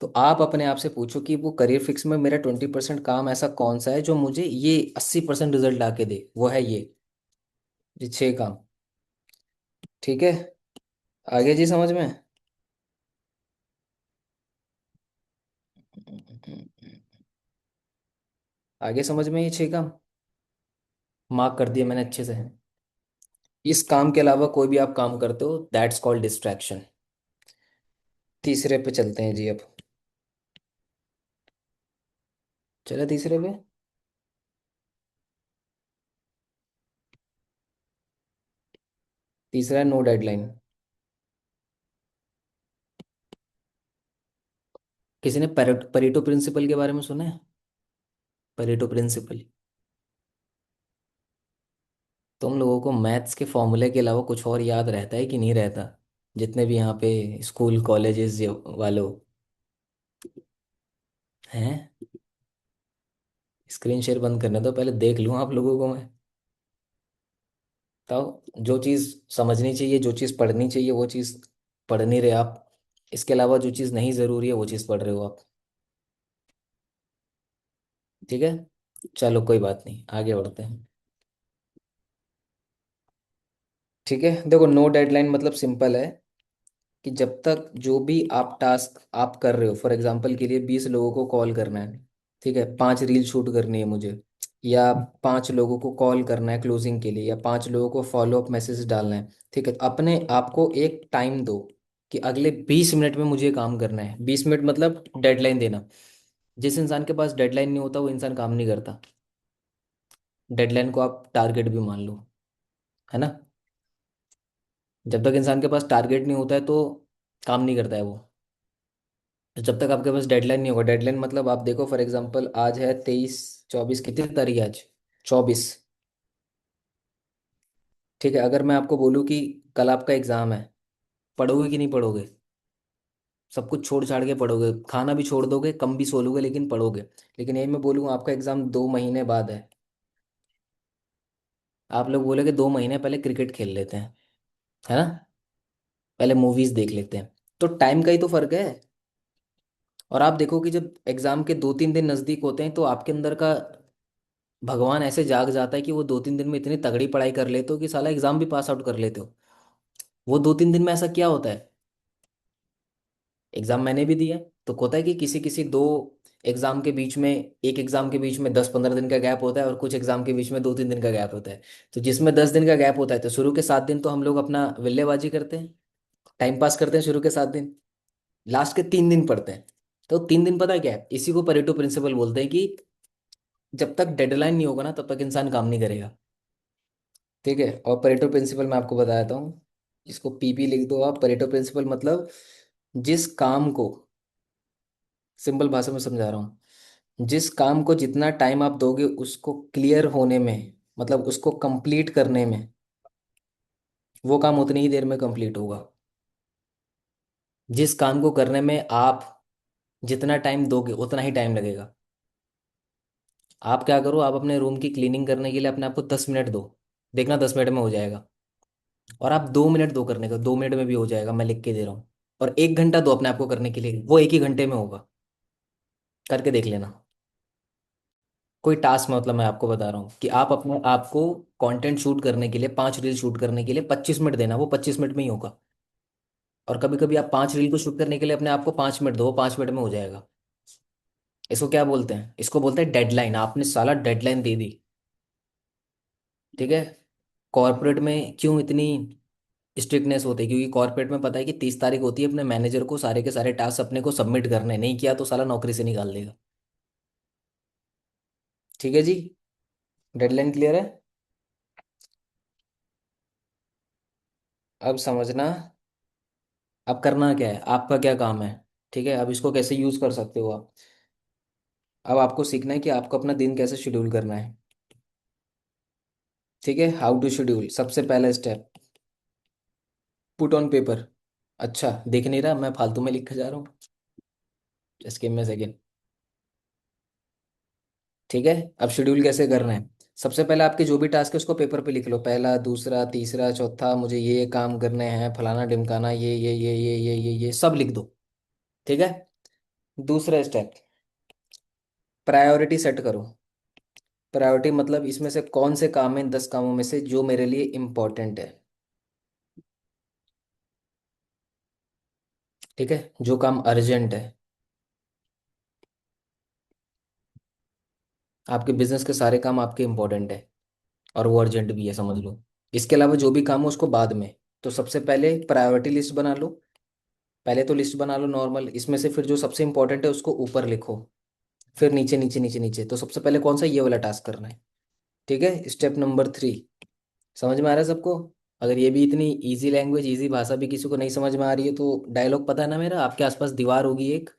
तो आप अपने आप से पूछो कि वो करियर फिक्स में मेरा 20% काम ऐसा कौन सा है जो मुझे ये 80% रिजल्ट ला के दे, वो है ये 6 काम। ठीक है, आगे जी समझ में? आगे समझ में ये 6 काम? मार्क कर दिए मैंने अच्छे से। इस काम के अलावा कोई भी आप काम करते हो, दैट्स कॉल्ड डिस्ट्रैक्शन। तीसरे पे चलते हैं जी अब। चले तीसरे पे। तीसरा है नो डेडलाइन। किसी ने परेटो प्रिंसिपल के बारे में सुना है? Pareto principle. तुम लोगों को मैथ्स के फॉर्मूले के अलावा कुछ और याद रहता है कि नहीं रहता? जितने भी यहाँ पे स्कूल कॉलेजेस वालों हैं। स्क्रीन शेयर बंद करने दो, पहले देख लूँ आप लोगों को मैं। तो जो चीज़ समझनी चाहिए, जो चीज़ पढ़नी चाहिए, वो चीज़ पढ़ नहीं रहे आप। इसके अलावा जो चीज़ नहीं ज़रूरी है वो चीज़ पढ़ रहे हो आप। ठीक है, चलो कोई बात नहीं, आगे बढ़ते हैं। ठीक है, देखो नो डेडलाइन मतलब सिंपल है कि जब तक जो भी आप टास्क आप कर रहे हो, फॉर एग्जांपल के लिए 20 लोगों को कॉल करना है, ठीक है, 5 रील शूट करनी है मुझे, या 5 लोगों को कॉल करना है क्लोजिंग के लिए, या 5 लोगों को फॉलो अप मैसेज डालना है। ठीक है, तो अपने आप को एक टाइम दो कि अगले 20 मिनट में मुझे ये काम करना है। 20 मिनट मतलब डेडलाइन देना। जिस इंसान के पास डेडलाइन नहीं होता वो इंसान काम नहीं करता। डेडलाइन को आप टारगेट भी मान लो, है ना। जब तक इंसान के पास टारगेट नहीं होता है तो काम नहीं करता है वो। तो जब तक आपके पास डेडलाइन नहीं होगा, डेडलाइन मतलब आप देखो फॉर एग्जांपल आज है 23, 24, कितनी तारीख है आज? 24। ठीक है, अगर मैं आपको बोलूँ कि कल आपका एग्जाम है, पढ़ोगे कि नहीं पढ़ोगे? सब कुछ छोड़ छाड़ के पढ़ोगे, खाना भी छोड़ दोगे, कम भी सो लोगे, लेकिन पढ़ोगे। लेकिन यही मैं बोलूँ आपका एग्जाम 2 महीने बाद है, आप लोग बोलोगे 2 महीने पहले क्रिकेट खेल लेते हैं, है ना, पहले मूवीज देख लेते हैं। तो टाइम का ही तो फर्क है। और आप देखो कि जब एग्जाम के 2-3 दिन नज़दीक होते हैं तो आपके अंदर का भगवान ऐसे जाग जाता है कि वो 2-3 दिन में इतनी तगड़ी पढ़ाई कर लेते हो कि साला एग्जाम भी पास आउट कर लेते हो। वो 2-3 दिन में ऐसा क्या होता है? एग्जाम मैंने भी दिया है, तो होता है कि किसी किसी दो एग्जाम के बीच में, एक एग्जाम के बीच में 10-15 दिन का गैप होता है, और कुछ एग्जाम के बीच में 2-3 दिन का गैप होता है। तो जिसमें 10 दिन का गैप होता है, तो शुरू के 7 दिन तो हम लोग अपना विल्लेबाजी करते हैं, टाइम पास करते हैं शुरू के 7 दिन। लास्ट के 3 दिन पढ़ते हैं। तो 3 दिन पता है क्या है, इसी को परेटो प्रिंसिपल बोलते हैं कि जब तक डेडलाइन नहीं होगा ना तब तक इंसान काम नहीं करेगा। ठीक है, और परेटो प्रिंसिपल मैं आपको बता देता हूँ। इसको पीपी लिख दो आप। परेटो प्रिंसिपल मतलब जिस काम को, सिंपल भाषा में समझा रहा हूँ, जिस काम को जितना टाइम आप दोगे उसको क्लियर होने में, मतलब उसको कंप्लीट करने में, वो काम उतनी ही देर में कंप्लीट होगा। जिस काम को करने में आप जितना टाइम दोगे उतना ही टाइम लगेगा। आप क्या करो, आप अपने रूम की क्लीनिंग करने के लिए अपने आप को 10 मिनट दो, देखना 10 मिनट में हो जाएगा। और आप 2 मिनट दो करने का, 2 मिनट में भी हो जाएगा, मैं लिख के दे रहा हूँ। और 1 घंटा दो अपने आप को करने के लिए, वो एक ही घंटे में होगा। करके देख लेना। कोई टास्क, मतलब मैं आपको बता रहा हूँ कि आप अपने आप को कंटेंट शूट करने के लिए, 5 रील शूट करने के लिए 25 मिनट देना, वो 25 मिनट में ही होगा। और कभी कभी आप 5 रील को शूट करने के लिए अपने आप को 5 मिनट दो, वो 5 मिनट में हो जाएगा। इसको क्या बोलते हैं? इसको बोलते हैं डेडलाइन। आपने साला डेडलाइन दे दी। ठीक है। कॉर्पोरेट में क्यों इतनी स्ट्रिक्टनेस होती है? क्योंकि कॉर्पोरेट में पता है कि 30 तारीख होती है, अपने मैनेजर को सारे के सारे टास्क अपने को सबमिट करने, नहीं किया तो साला नौकरी से निकाल देगा। ठीक है जी, डेडलाइन क्लियर है? अब समझना, अब करना क्या है, आपका क्या काम है। ठीक है, अब इसको कैसे यूज कर सकते हो आप। अब आपको सीखना है कि आपको अपना दिन कैसे शेड्यूल करना है। ठीक है, हाउ टू शेड्यूल, सबसे पहला स्टेप, पुट ऑन पेपर। अच्छा, देख नहीं रहा मैं फालतू में लिखा जा रहा हूँ? Just give me second. ठीक है, अब शेड्यूल कैसे करना है। सबसे पहले आपके जो भी टास्क है उसको पेपर पे लिख लो, पहला, दूसरा, तीसरा, चौथा, मुझे ये काम करने हैं, फलाना ढिमकाना, ये सब लिख दो। ठीक है। दूसरा स्टेप, प्रायोरिटी सेट करो। प्रायोरिटी मतलब इसमें से कौन से काम है, इन 10 कामों में से जो मेरे लिए इम्पोर्टेंट है। ठीक है, जो काम अर्जेंट है। आपके बिजनेस के सारे काम आपके इम्पोर्टेंट है और वो अर्जेंट भी है, समझ लो। इसके अलावा जो भी काम हो उसको बाद में। तो सबसे पहले प्रायोरिटी लिस्ट बना लो। पहले तो लिस्ट बना लो नॉर्मल, इसमें से फिर जो सबसे इंपॉर्टेंट है उसको ऊपर लिखो, फिर नीचे नीचे नीचे नीचे। तो सबसे पहले कौन सा, ये वाला टास्क करना है। ठीक है, स्टेप नंबर 3। समझ में आ रहा है सबको? अगर ये भी इतनी इजी लैंग्वेज, इजी भाषा भी किसी को नहीं समझ में आ रही है, तो डायलॉग पता है ना मेरा, आपके आसपास दीवार होगी एक,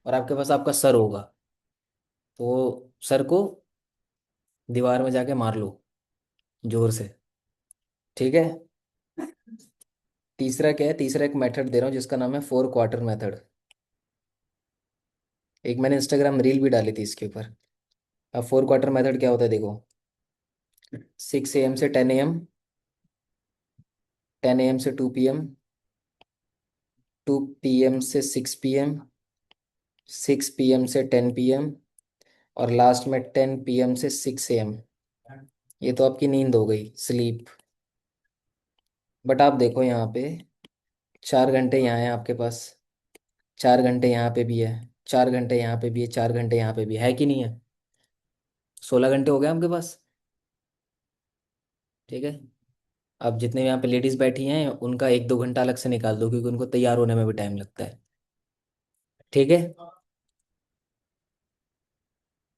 और आपके पास आपका सर होगा, तो सर को दीवार में जाके मार लो जोर से। ठीक है। तीसरा क्या है, तीसरा एक मेथड दे रहा हूँ जिसका नाम है 4 क्वार्टर मेथड। एक मैंने इंस्टाग्राम रील भी डाली थी इसके ऊपर। अब 4 क्वार्टर मेथड क्या होता है देखो। 6 AM से 10 AM, 10 AM से 2 PM, 2 PM से 6 PM, 6 PM से 10 PM, और लास्ट में 10 PM से 6 AM। ये तो आपकी नींद हो गई, स्लीप। बट आप देखो यहाँ पे, 4 घंटे यहाँ है आपके पास, 4 घंटे यहाँ पे भी है, 4 घंटे यहाँ पे भी है, 4 घंटे यहाँ पे भी है कि नहीं है? 16 घंटे हो गए आपके पास। ठीक है। अब जितने यहाँ पे लेडीज बैठी हैं उनका 1-2 घंटा अलग से निकाल दो, क्योंकि उनको तैयार होने में भी टाइम लगता है कि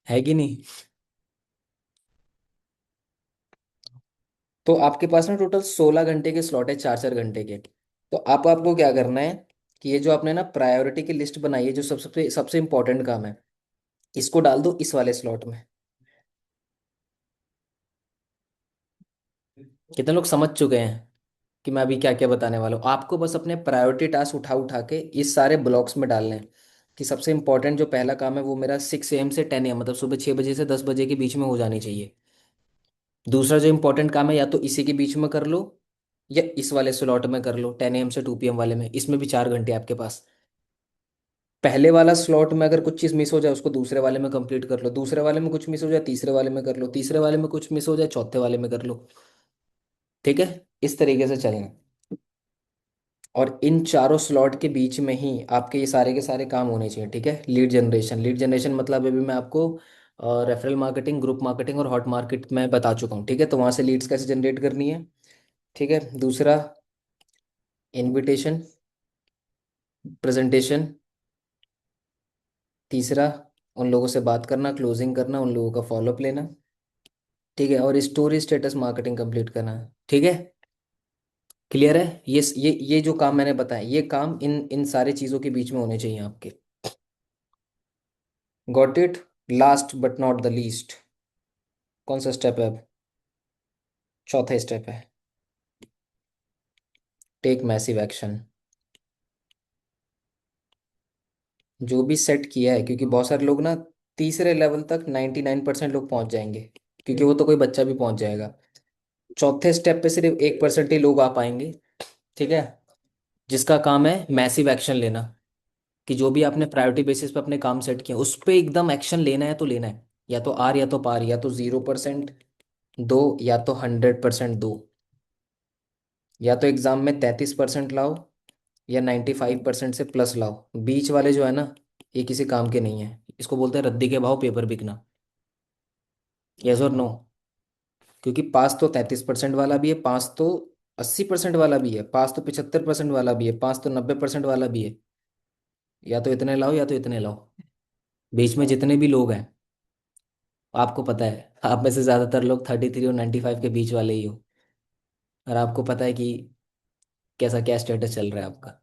है कि नहीं? तो आपके पास ना टोटल 16 घंटे के स्लॉट है, 4-4 घंटे के। तो आपको क्या करना है कि ये जो आपने ना प्रायोरिटी की लिस्ट बनाई है, जो सबसे सबसे इंपॉर्टेंट काम है, इसको डाल दो इस वाले स्लॉट में। कितने लोग समझ चुके हैं कि मैं अभी क्या क्या बताने वाला हूँ? आपको बस अपने प्रायोरिटी टास्क उठा उठा के इस सारे ब्लॉक्स में डालने हैं, कि सबसे इंपॉर्टेंट जो पहला काम है वो मेरा 6 AM से 10 AM, मतलब सुबह 6 बजे से 10 बजे के बीच में हो जानी चाहिए। दूसरा जो इंपॉर्टेंट काम है, या तो इसी के बीच में कर लो, या इस वाले स्लॉट में कर लो, 10 AM से 2 PM वाले में, इसमें भी 4 घंटे आपके पास। पहले वाला स्लॉट में अगर कुछ चीज़ मिस हो जाए उसको दूसरे वाले में कंप्लीट कर लो, दूसरे वाले में कुछ मिस हो जाए तीसरे वाले में कर लो, तीसरे वाले में कुछ मिस हो जाए चौथे वाले में कर लो। ठीक है। इस तरीके से चलें। और इन चारों स्लॉट के बीच में ही आपके ये सारे के सारे काम होने चाहिए। ठीक है। लीड जनरेशन, लीड जनरेशन मतलब अभी मैं आपको रेफरल मार्केटिंग, ग्रुप मार्केटिंग और हॉट मार्केट में बता चुका हूँ। ठीक है। तो वहाँ से लीड्स कैसे जनरेट करनी है। ठीक है। दूसरा, इनविटेशन, प्रेजेंटेशन। तीसरा, उन लोगों से बात करना, क्लोजिंग करना, उन लोगों का फॉलोअप लेना। ठीक है। और स्टोरी स्टेटस मार्केटिंग कंप्लीट करना है। ठीक है। क्लियर है? ये जो काम मैंने बताया, ये काम इन इन सारी चीज़ों के बीच में होने चाहिए आपके। Got it? Last but not the least, कौन सा स्टेप है अब? चौथा स्टेप है, टेक मैसिव एक्शन। जो भी सेट किया है, क्योंकि बहुत सारे लोग ना तीसरे लेवल तक 99% लोग पहुंच जाएंगे, क्योंकि वो तो कोई बच्चा भी पहुंच जाएगा। चौथे स्टेप पे सिर्फ 1% ही लोग आ पाएंगे। ठीक है। जिसका काम है मैसिव एक्शन लेना, कि जो भी आपने प्रायोरिटी बेसिस पे अपने काम सेट किए उस पे एकदम एक्शन लेना है तो लेना है। या तो आर या तो पार, या तो 0% दो, या तो 100% दो, या तो एग्जाम में 33% लाओ, या 95% से प्लस लाओ। बीच वाले जो है ना, ये किसी काम के नहीं है। इसको बोलते हैं रद्दी के भाव पेपर बिकना। यस और नो? क्योंकि पास तो 33% वाला भी है, पास तो 80% वाला भी है, पास तो 75% वाला भी है, पास तो 90% वाला भी है। या तो इतने लाओ या तो इतने लाओ। बीच में जितने भी लोग हैं, आपको पता है आप में से ज्यादातर लोग 33 और 95 के बीच वाले ही हो, और आपको पता है कि कैसा क्या स्टेटस चल रहा है आपका।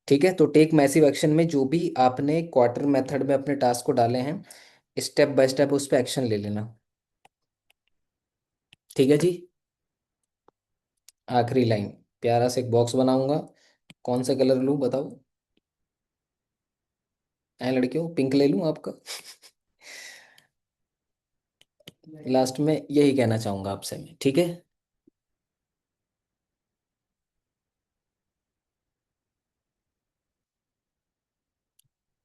ठीक है। तो टेक मैसिव एक्शन में जो भी आपने क्वार्टर मेथड में अपने टास्क को डाले हैं, स्टेप बाय स्टेप उस पर एक्शन ले लेना। ठीक है जी। आखिरी लाइन, प्यारा से एक बॉक्स बनाऊंगा। कौन सा कलर लूं बताओ? ऐ लड़कियों, पिंक ले लूं आपका? लास्ट में यही कहना चाहूंगा आपसे मैं। ठीक है।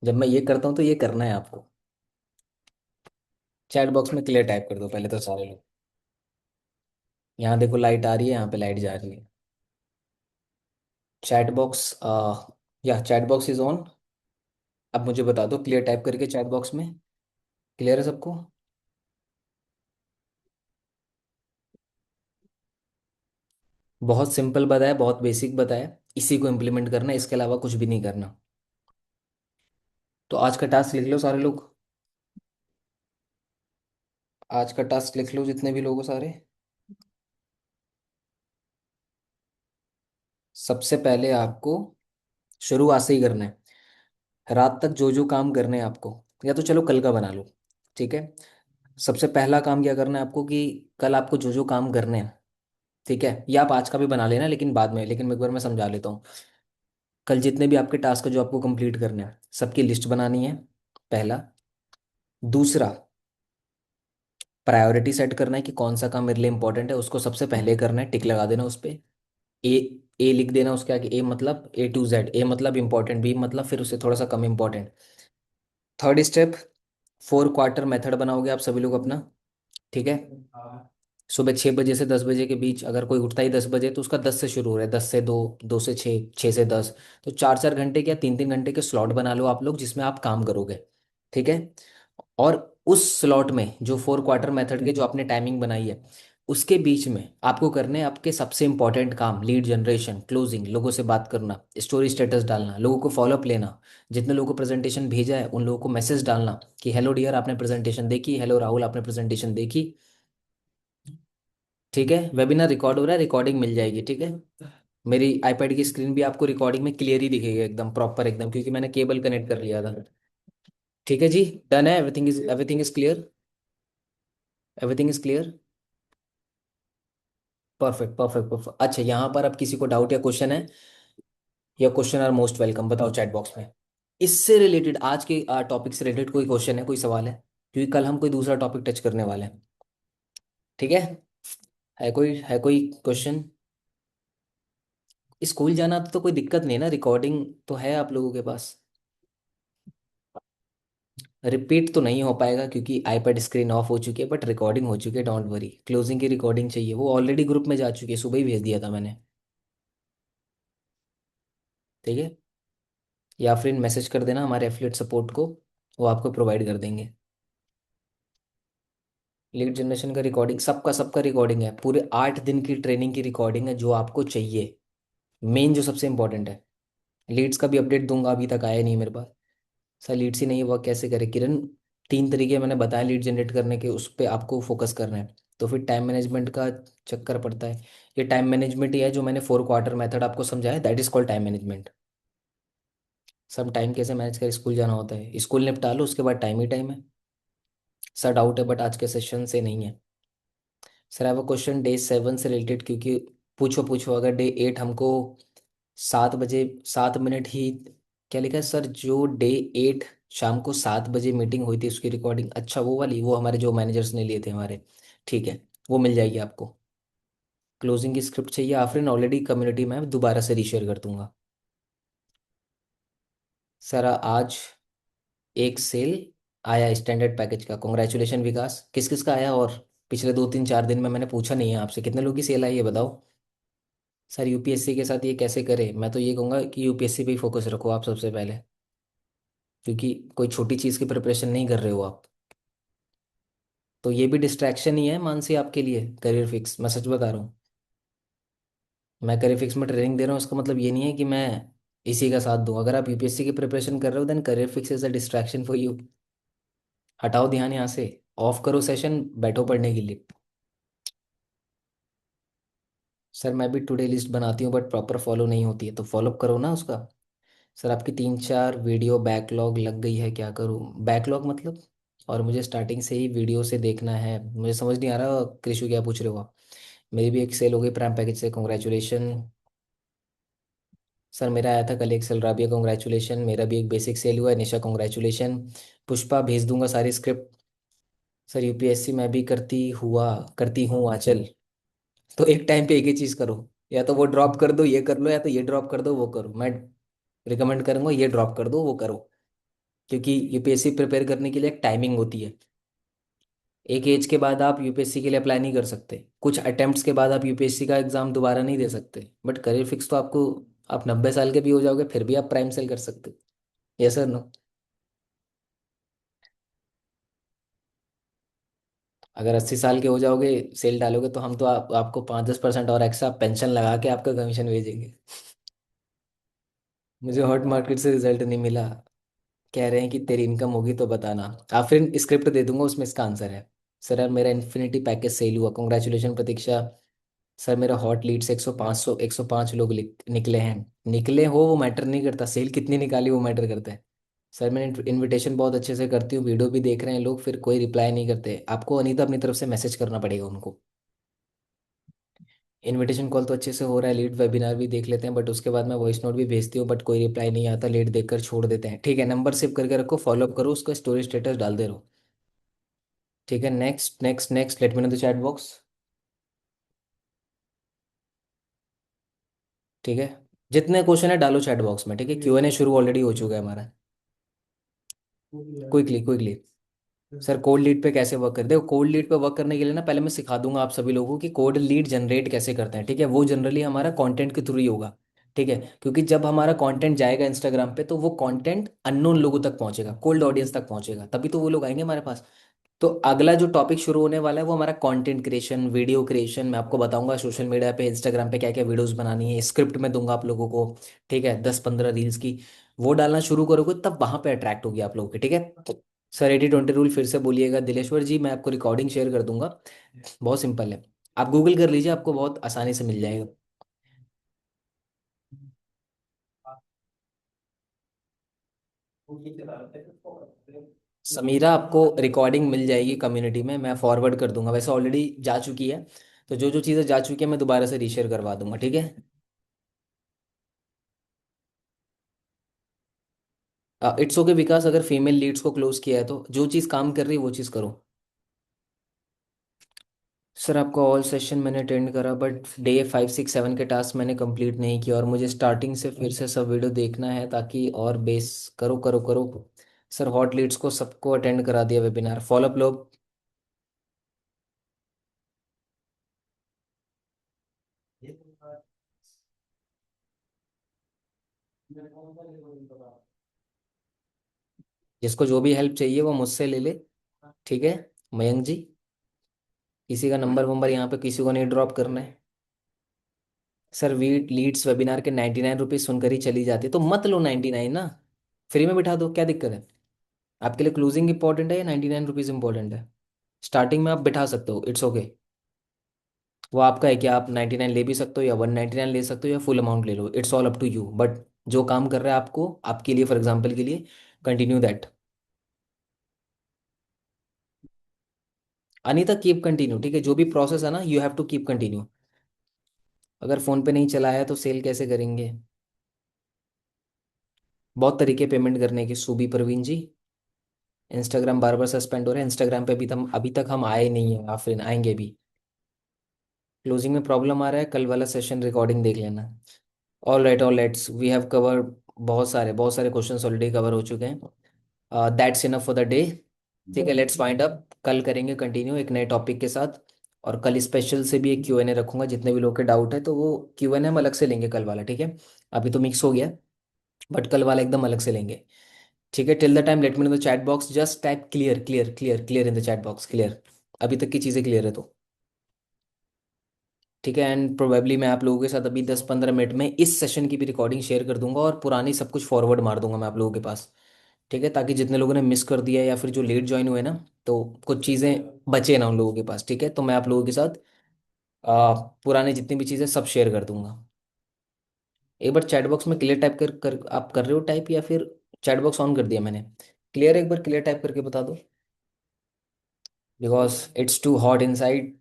जब मैं ये करता हूँ तो ये करना है आपको। चैट बॉक्स में क्लियर टाइप कर दो पहले तो सारे लोग। यहाँ देखो लाइट आ रही है, यहाँ पे लाइट जा रही है। चैट बॉक्स, या चैट बॉक्स इज ऑन। अब मुझे बता दो क्लियर टाइप करके चैट बॉक्स में। क्लियर है सबको? बहुत सिंपल बताया, बहुत बेसिक बताया। इसी को इम्प्लीमेंट करना है, इसके अलावा कुछ भी नहीं करना। तो आज का टास्क लिख लो सारे लोग। आज का टास्क लिख लो जितने भी लोग हो सारे। सबसे पहले आपको शुरुआत से ही करना है। रात तक जो जो काम करने हैं आपको, या तो चलो कल का बना लो, ठीक है। सबसे पहला काम क्या करना है आपको कि कल आपको जो जो काम करने हैं, ठीक है, या आप आज का भी बना लेना लेकिन बाद में, लेकिन एक बार मैं समझा लेता हूँ। कल जितने भी आपके टास्क जो आपको कंप्लीट करने हैं सबकी लिस्ट बनानी है, पहला। दूसरा, प्रायोरिटी सेट करना है कि कौन सा काम मेरे लिए इंपॉर्टेंट है, उसको सबसे पहले करना है, टिक लगा देना उस पर। ए, ए लिख देना उसके आगे, ए मतलब A to Z, ए मतलब इंपॉर्टेंट, बी मतलब फिर उससे थोड़ा सा कम important. Third step, 4 quarter method बनाओगे आप सभी लोग अपना, ठीक है। सुबह 6 बजे से 10 बजे के बीच, अगर कोई उठता ही 10 बजे तो उसका 10 से शुरू हो रहा है, 10 से 2, 2 से 6, 6 से 10। तो 4 4 घंटे के या 3 3 घंटे के स्लॉट बना लो आप लोग जिसमें आप काम करोगे, ठीक है। और उस स्लॉट में जो 4 क्वार्टर मेथड के जो आपने टाइमिंग बनाई है, उसके बीच में आपको करने हैं आपके सबसे इंपॉर्टेंट काम, लीड जनरेशन, क्लोजिंग, लोगों से बात करना, स्टोरी स्टेटस डालना, लोगों को फॉलोअप लेना, जितने लोगों को प्रेजेंटेशन भेजा है उन लोगों को मैसेज डालना कि हेलो डियर आपने प्रेजेंटेशन देखी, हेलो राहुल आपने प्रेजेंटेशन देखी, ठीक है। वेबिनार रिकॉर्ड हो रहा है, रिकॉर्डिंग मिल जाएगी, ठीक है। मेरी आईपैड की स्क्रीन भी आपको रिकॉर्डिंग में क्लियर ही दिखेगी, एकदम प्रॉपर एकदम, क्योंकि मैंने केबल कनेक्ट कर लिया था। ठीक है जी, डन है, everything is clear, everything is clear. Perfect perfect perfect. अच्छा, यहाँ पर अब किसी को डाउट या क्वेश्चन है, या क्वेश्चन आर मोस्ट वेलकम, बताओ चैट बॉक्स में। इससे रिलेटेड, आज के टॉपिक से रिलेटेड कोई क्वेश्चन है, कोई सवाल है, क्योंकि कल हम कोई दूसरा टॉपिक टच करने वाले हैं, ठीक है। है कोई क्वेश्चन? स्कूल जाना तो कोई दिक्कत नहीं है ना, रिकॉर्डिंग तो है आप लोगों के पास। रिपीट तो नहीं हो पाएगा क्योंकि आईपैड स्क्रीन ऑफ हो चुकी है, बट रिकॉर्डिंग हो चुकी है, डोंट वरी। क्लोजिंग की रिकॉर्डिंग चाहिए, वो ऑलरेडी ग्रुप में जा चुकी है, सुबह ही भेज दिया था मैंने, ठीक है। या फिर मैसेज कर देना हमारे एफिलिएट सपोर्ट को, वो आपको प्रोवाइड कर देंगे। लीड जनरेशन का रिकॉर्डिंग, सबका सबका रिकॉर्डिंग है, पूरे 8 दिन की ट्रेनिंग की रिकॉर्डिंग है जो आपको चाहिए, मेन जो सबसे इंपॉर्टेंट है। लीड्स का भी अपडेट दूंगा, अभी तक आया नहीं मेरे पास। सर लीड्स ही नहीं हुआ, कैसे करे किरण? 3 तरीके मैंने बताया लीड जनरेट करने के, उस पर आपको फोकस करना है। तो फिर टाइम मैनेजमेंट का चक्कर पड़ता है। ये टाइम मैनेजमेंट ही है जो मैंने 4 क्वार्टर मेथड आपको समझाया, that is called time management. सब टाइम कैसे मैनेज कर, स्कूल जाना होता है, स्कूल निपटा लो उसके बाद टाइम ही टाइम है। सर डाउट है बट आज के सेशन से नहीं है। Sir I have a question day 7 से रिलेटेड, क्योंकि पूछो पूछो, अगर डे 8 हमको 7 बजे 7 मिनट ही, क्या लिखा है सर, जो डे 8 शाम को 7 बजे मीटिंग हुई थी उसकी रिकॉर्डिंग, अच्छा वो वाली, वो हमारे जो मैनेजर्स ने लिए थे हमारे, ठीक है, वो मिल जाएगी आपको। क्लोजिंग की स्क्रिप्ट चाहिए आफरीन, ऑलरेडी कम्युनिटी में दोबारा से रीशेयर कर दूंगा। सर आज एक सेल आया स्टैंडर्ड पैकेज का, कॉन्ग्रेचुलेशन विकास, किस किस का आया? और पिछले 2 3 4 दिन में मैंने पूछा नहीं है आपसे कितने लोग की सेल आई है, बताओ। सर यूपीएससी के साथ ये कैसे करें? मैं तो ये कहूँगा कि यूपीएससी पे ही फोकस रखो आप सबसे पहले, क्योंकि कोई छोटी चीज़ की प्रिपरेशन नहीं कर रहे हो आप। तो ये भी डिस्ट्रैक्शन ही है मानसी आपके लिए, करियर फिक्स, मैं सच बता रहा हूँ। मैं करियर फिक्स में ट्रेनिंग दे रहा हूँ, इसका मतलब ये नहीं है कि मैं इसी का साथ दूँ। अगर आप यूपीएससी की प्रिपरेशन कर रहे हो then career fix is a distraction for you. हटाओ ध्यान यहाँ से, ऑफ करो सेशन, बैठो पढ़ने के लिए। सर मैं भी टुडे लिस्ट बनाती हूँ बट प्रॉपर फॉलो नहीं होती है, तो फॉलो करो ना उसका। सर आपकी 3 4 वीडियो बैकलॉग लग गई है, क्या करूँ? बैकलॉग मतलब? और मुझे स्टार्टिंग से ही वीडियो से देखना है, मुझे समझ नहीं आ रहा कृषु क्या पूछ रहे हो आप। मेरी भी एक सेल हो गई प्राइम पैकेज से, कॉन्ग्रेचुलेशन। सर मेरा आया था कल एक सेल, राबिया कॉन्ग्रेचुलेशन, मेरा भी एक बेसिक सेल हुआ है, निशा कॉन्ग्रेचुलेशन। पुष्पा भेज दूंगा सारी स्क्रिप्ट। सर यूपीएससी मैं भी करती हूँ आंचल। तो एक टाइम पे एक ही चीज़ करो, या तो वो ड्रॉप कर दो ये कर लो, या तो ये ड्रॉप कर दो वो करो। मैं रिकमेंड करूंगा ये ड्रॉप कर दो वो करो, क्योंकि यूपीएससी प्रिपेयर करने के लिए एक टाइमिंग होती है। एक एज के बाद आप यूपीएससी के लिए अप्लाई नहीं कर सकते, कुछ अटेम्प्ट्स के बाद आप यूपीएससी का एग्जाम दोबारा नहीं दे सकते, बट करियर फिक्स तो आपको, आप 90 साल के भी हो जाओगे फिर भी आप प्राइम सेल कर सकते हो। Yes sir no? अगर 80 साल के हो जाओगे, सेल डालोगे, तो हम तो आपको 5 10% और एक्स्ट्रा पेंशन लगा के आपका कमीशन भेजेंगे। मुझे हॉट मार्केट से रिजल्ट नहीं मिला, कह रहे हैं कि तेरी इनकम होगी तो बताना। आप फिर स्क्रिप्ट दे दूंगा, उसमें इसका आंसर है। सर यार मेरा इन्फिनिटी पैकेज सेल हुआ, कॉन्ग्रेचुलेशन प्रतीक्षा। सर मेरा हॉट लीड्स 105 लोग निकले हैं। निकले हो वो मैटर नहीं करता, सेल कितनी निकाली वो मैटर करता है। सर मैंने इनविटेशन बहुत अच्छे से करती हूँ, वीडियो भी देख रहे हैं लोग, फिर कोई रिप्लाई नहीं करते। आपको अनीता अपनी तरफ से मैसेज करना पड़ेगा उनको। इनविटेशन कॉल तो अच्छे से हो रहा है, लीड वेबिनार भी देख लेते हैं, बट उसके बाद मैं वॉइस नोट भी भेजती हूँ, बट कोई रिप्लाई नहीं आता, लेट देखकर छोड़ देते हैं। ठीक है, नंबर सेव करके रखो, फॉलोअप करो, उसका स्टोरी स्टेटस डालते रहो। ठीक है, next next next, late me know the chat box. ठीक है, जितने क्वेश्चन है डालो चैट बॉक्स में। ठीक है, Q&A शुरू ऑलरेडी हो चुका है हमारा। Quickly quickly. Sir cold lead पे कैसे वर्क करते हो? कोल्ड लीड पे वर्क करने के लिए ना पहले मैं सिखा दूंगा आप सभी लोगों की कोल्ड लीड जनरेट कैसे करते हैं। ठीक है, वो जनरली हमारा कंटेंट के थ्रू ही होगा। ठीक है, क्योंकि जब हमारा कंटेंट जाएगा इंस्टाग्राम पे तो वो कंटेंट अननोन लोगों तक पहुंचेगा, कोल्ड ऑडियंस तक पहुंचेगा, तभी तो वो लोग आएंगे हमारे पास। तो अगला जो टॉपिक शुरू होने वाला है वो हमारा कंटेंट क्रिएशन, वीडियो क्रिएशन। मैं आपको बताऊंगा सोशल मीडिया पे, इंस्टाग्राम पे क्या क्या वीडियोस बनानी है, स्क्रिप्ट में दूंगा आप लोगों को। ठीक है, 10-15 रील्स की वो डालना शुरू करोगे तब वहां पे अट्रैक्ट होगी आप लोगों की। ठीक है सर, 80-20 रूल फिर से बोलिएगा दिलेश्वर जी, मैं आपको रिकॉर्डिंग शेयर कर दूंगा। बहुत सिंपल है, आप गूगल कर लीजिए, आपको बहुत आसानी से मिल जाएगा। समीरा, आपको रिकॉर्डिंग मिल जाएगी कम्युनिटी में, मैं फॉरवर्ड कर दूंगा, वैसे ऑलरेडी जा चुकी है। तो जो जो चीज़ें जा चुकी है मैं दोबारा से रीशेयर करवा दूंगा। ठीक है, इट्स ओके विकास, अगर फीमेल लीड्स को क्लोज किया है तो जो चीज़ काम कर रही है वो चीज़ करो। सर आपका ऑल सेशन मैंने अटेंड करा, बट डे 5 6 7 के टास्क मैंने कंप्लीट नहीं किया, और मुझे स्टार्टिंग से फिर से सब वीडियो देखना है ताकि और बेस। करो करो करो। सर हॉट लीड्स को सबको अटेंड करा दिया वेबिनार, फॉलोअप लोग। जिसको जो भी हेल्प चाहिए वो मुझसे ले ले। ठीक है, मयंक जी, किसी का नंबर वंबर यहाँ पे किसी को नहीं ड्रॉप करना है। सर वीट लीड्स वेबिनार के 99 रुपीज़ सुनकर ही चली जाती है, तो मत लो 99 ना, फ्री में बिठा दो, क्या दिक्कत है? आपके लिए क्लोजिंग इंपॉर्टेंट है या 99 रुपीज़ इंपॉर्टेंट है? स्टार्टिंग में आप बिठा सकते हो, इट्स ओके। वो आपका है कि आप 99 ले भी सकते हो या 199 ले सकते हो या फुल अमाउंट ले लो, it's all up to you, but जो काम कर रहा है आपको आपके लिए, फॉर एग्जाम्पल के लिए, continue that. Anita keep continue, ठीक है, जो भी प्रोसेस है ना you have to keep continue. अगर फ़ोन पे नहीं चलाया तो सेल कैसे करेंगे? बहुत तरीके पेमेंट करने की, सूबी परवीन जी। इंस्टाग्राम बार बार सस्पेंड हो रहा है, इंस्टाग्राम पे अभी तक हम आए नहीं हैं, या फिर आएंगे भी। क्लोजिंग में प्रॉब्लम आ रहा है, कल वाला सेशन रिकॉर्डिंग देख लेना। All rights we have cover, बहुत सारे क्वेश्चंस ऑलरेडी कवर हो चुके हैं। That's enough for the day. ठीक है, लेट्स फाइंड अप, कल करेंगे कंटिन्यू एक नए टॉपिक के साथ। और कल स्पेशल से भी एक Q&A रखूंगा, जितने भी लोग के डाउट है तो वो Q&A हम अलग से लेंगे कल वाला। ठीक है, अभी तो मिक्स हो गया, बट कल वाला एकदम अलग से लेंगे। ठीक है, till the time late me know the chat box, just type clear clear clear clear in the chat box, clear. अभी तक की चीज़ें क्लियर है तो। ठीक है, एंड प्रोबेबली मैं आप लोगों के साथ अभी 10-15 मिनट में इस सेशन की भी रिकॉर्डिंग शेयर कर दूंगा, और पुरानी सब कुछ फॉरवर्ड मार दूंगा मैं आप लोगों के पास। ठीक है, ताकि जितने लोगों ने मिस कर दिया है या फिर जो लेट ज्वाइन हुए ना, तो कुछ चीज़ें बचे ना उन लोगों के पास। ठीक है, तो मैं आप लोगों के साथ पुरानी जितनी भी चीज़ें सब शेयर कर दूंगा। एक बार चैट बॉक्स में क्लियर टाइप कर आप कर रहे हो टाइप, या फिर चैट बॉक्स ऑन कर दिया मैंने? क्लियर, एक बार क्लियर टाइप करके बता दो, because it's too hot inside.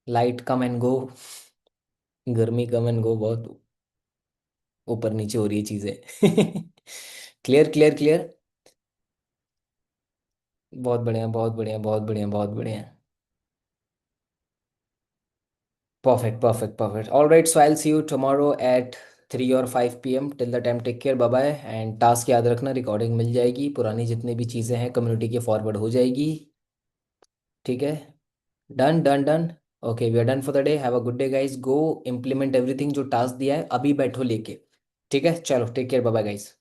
Light come and go, गर्मी कम एंड गो, बहुत ऊपर नीचे हो रही है चीज़ें। Clear clear clear. बहुत बढ़िया बहुत बढ़िया बहुत बढ़िया बहुत बढ़िया। Perfect perfect perfect, all right, so I see you tomorrow at 3 or 5 PM। Till the time take care, bye bye, and task याद रखना, रिकॉर्डिंग मिल जाएगी, पुरानी जितनी भी चीज़ें हैं कम्युनिटी की फॉरवर्ड हो जाएगी। ठीक है, done done done. Okay, we are done for the day, have a good day guys, go implement everything जो टास्क दिया है, अभी बैठो लेके। ठीक है, चलो take care, bye bye guys.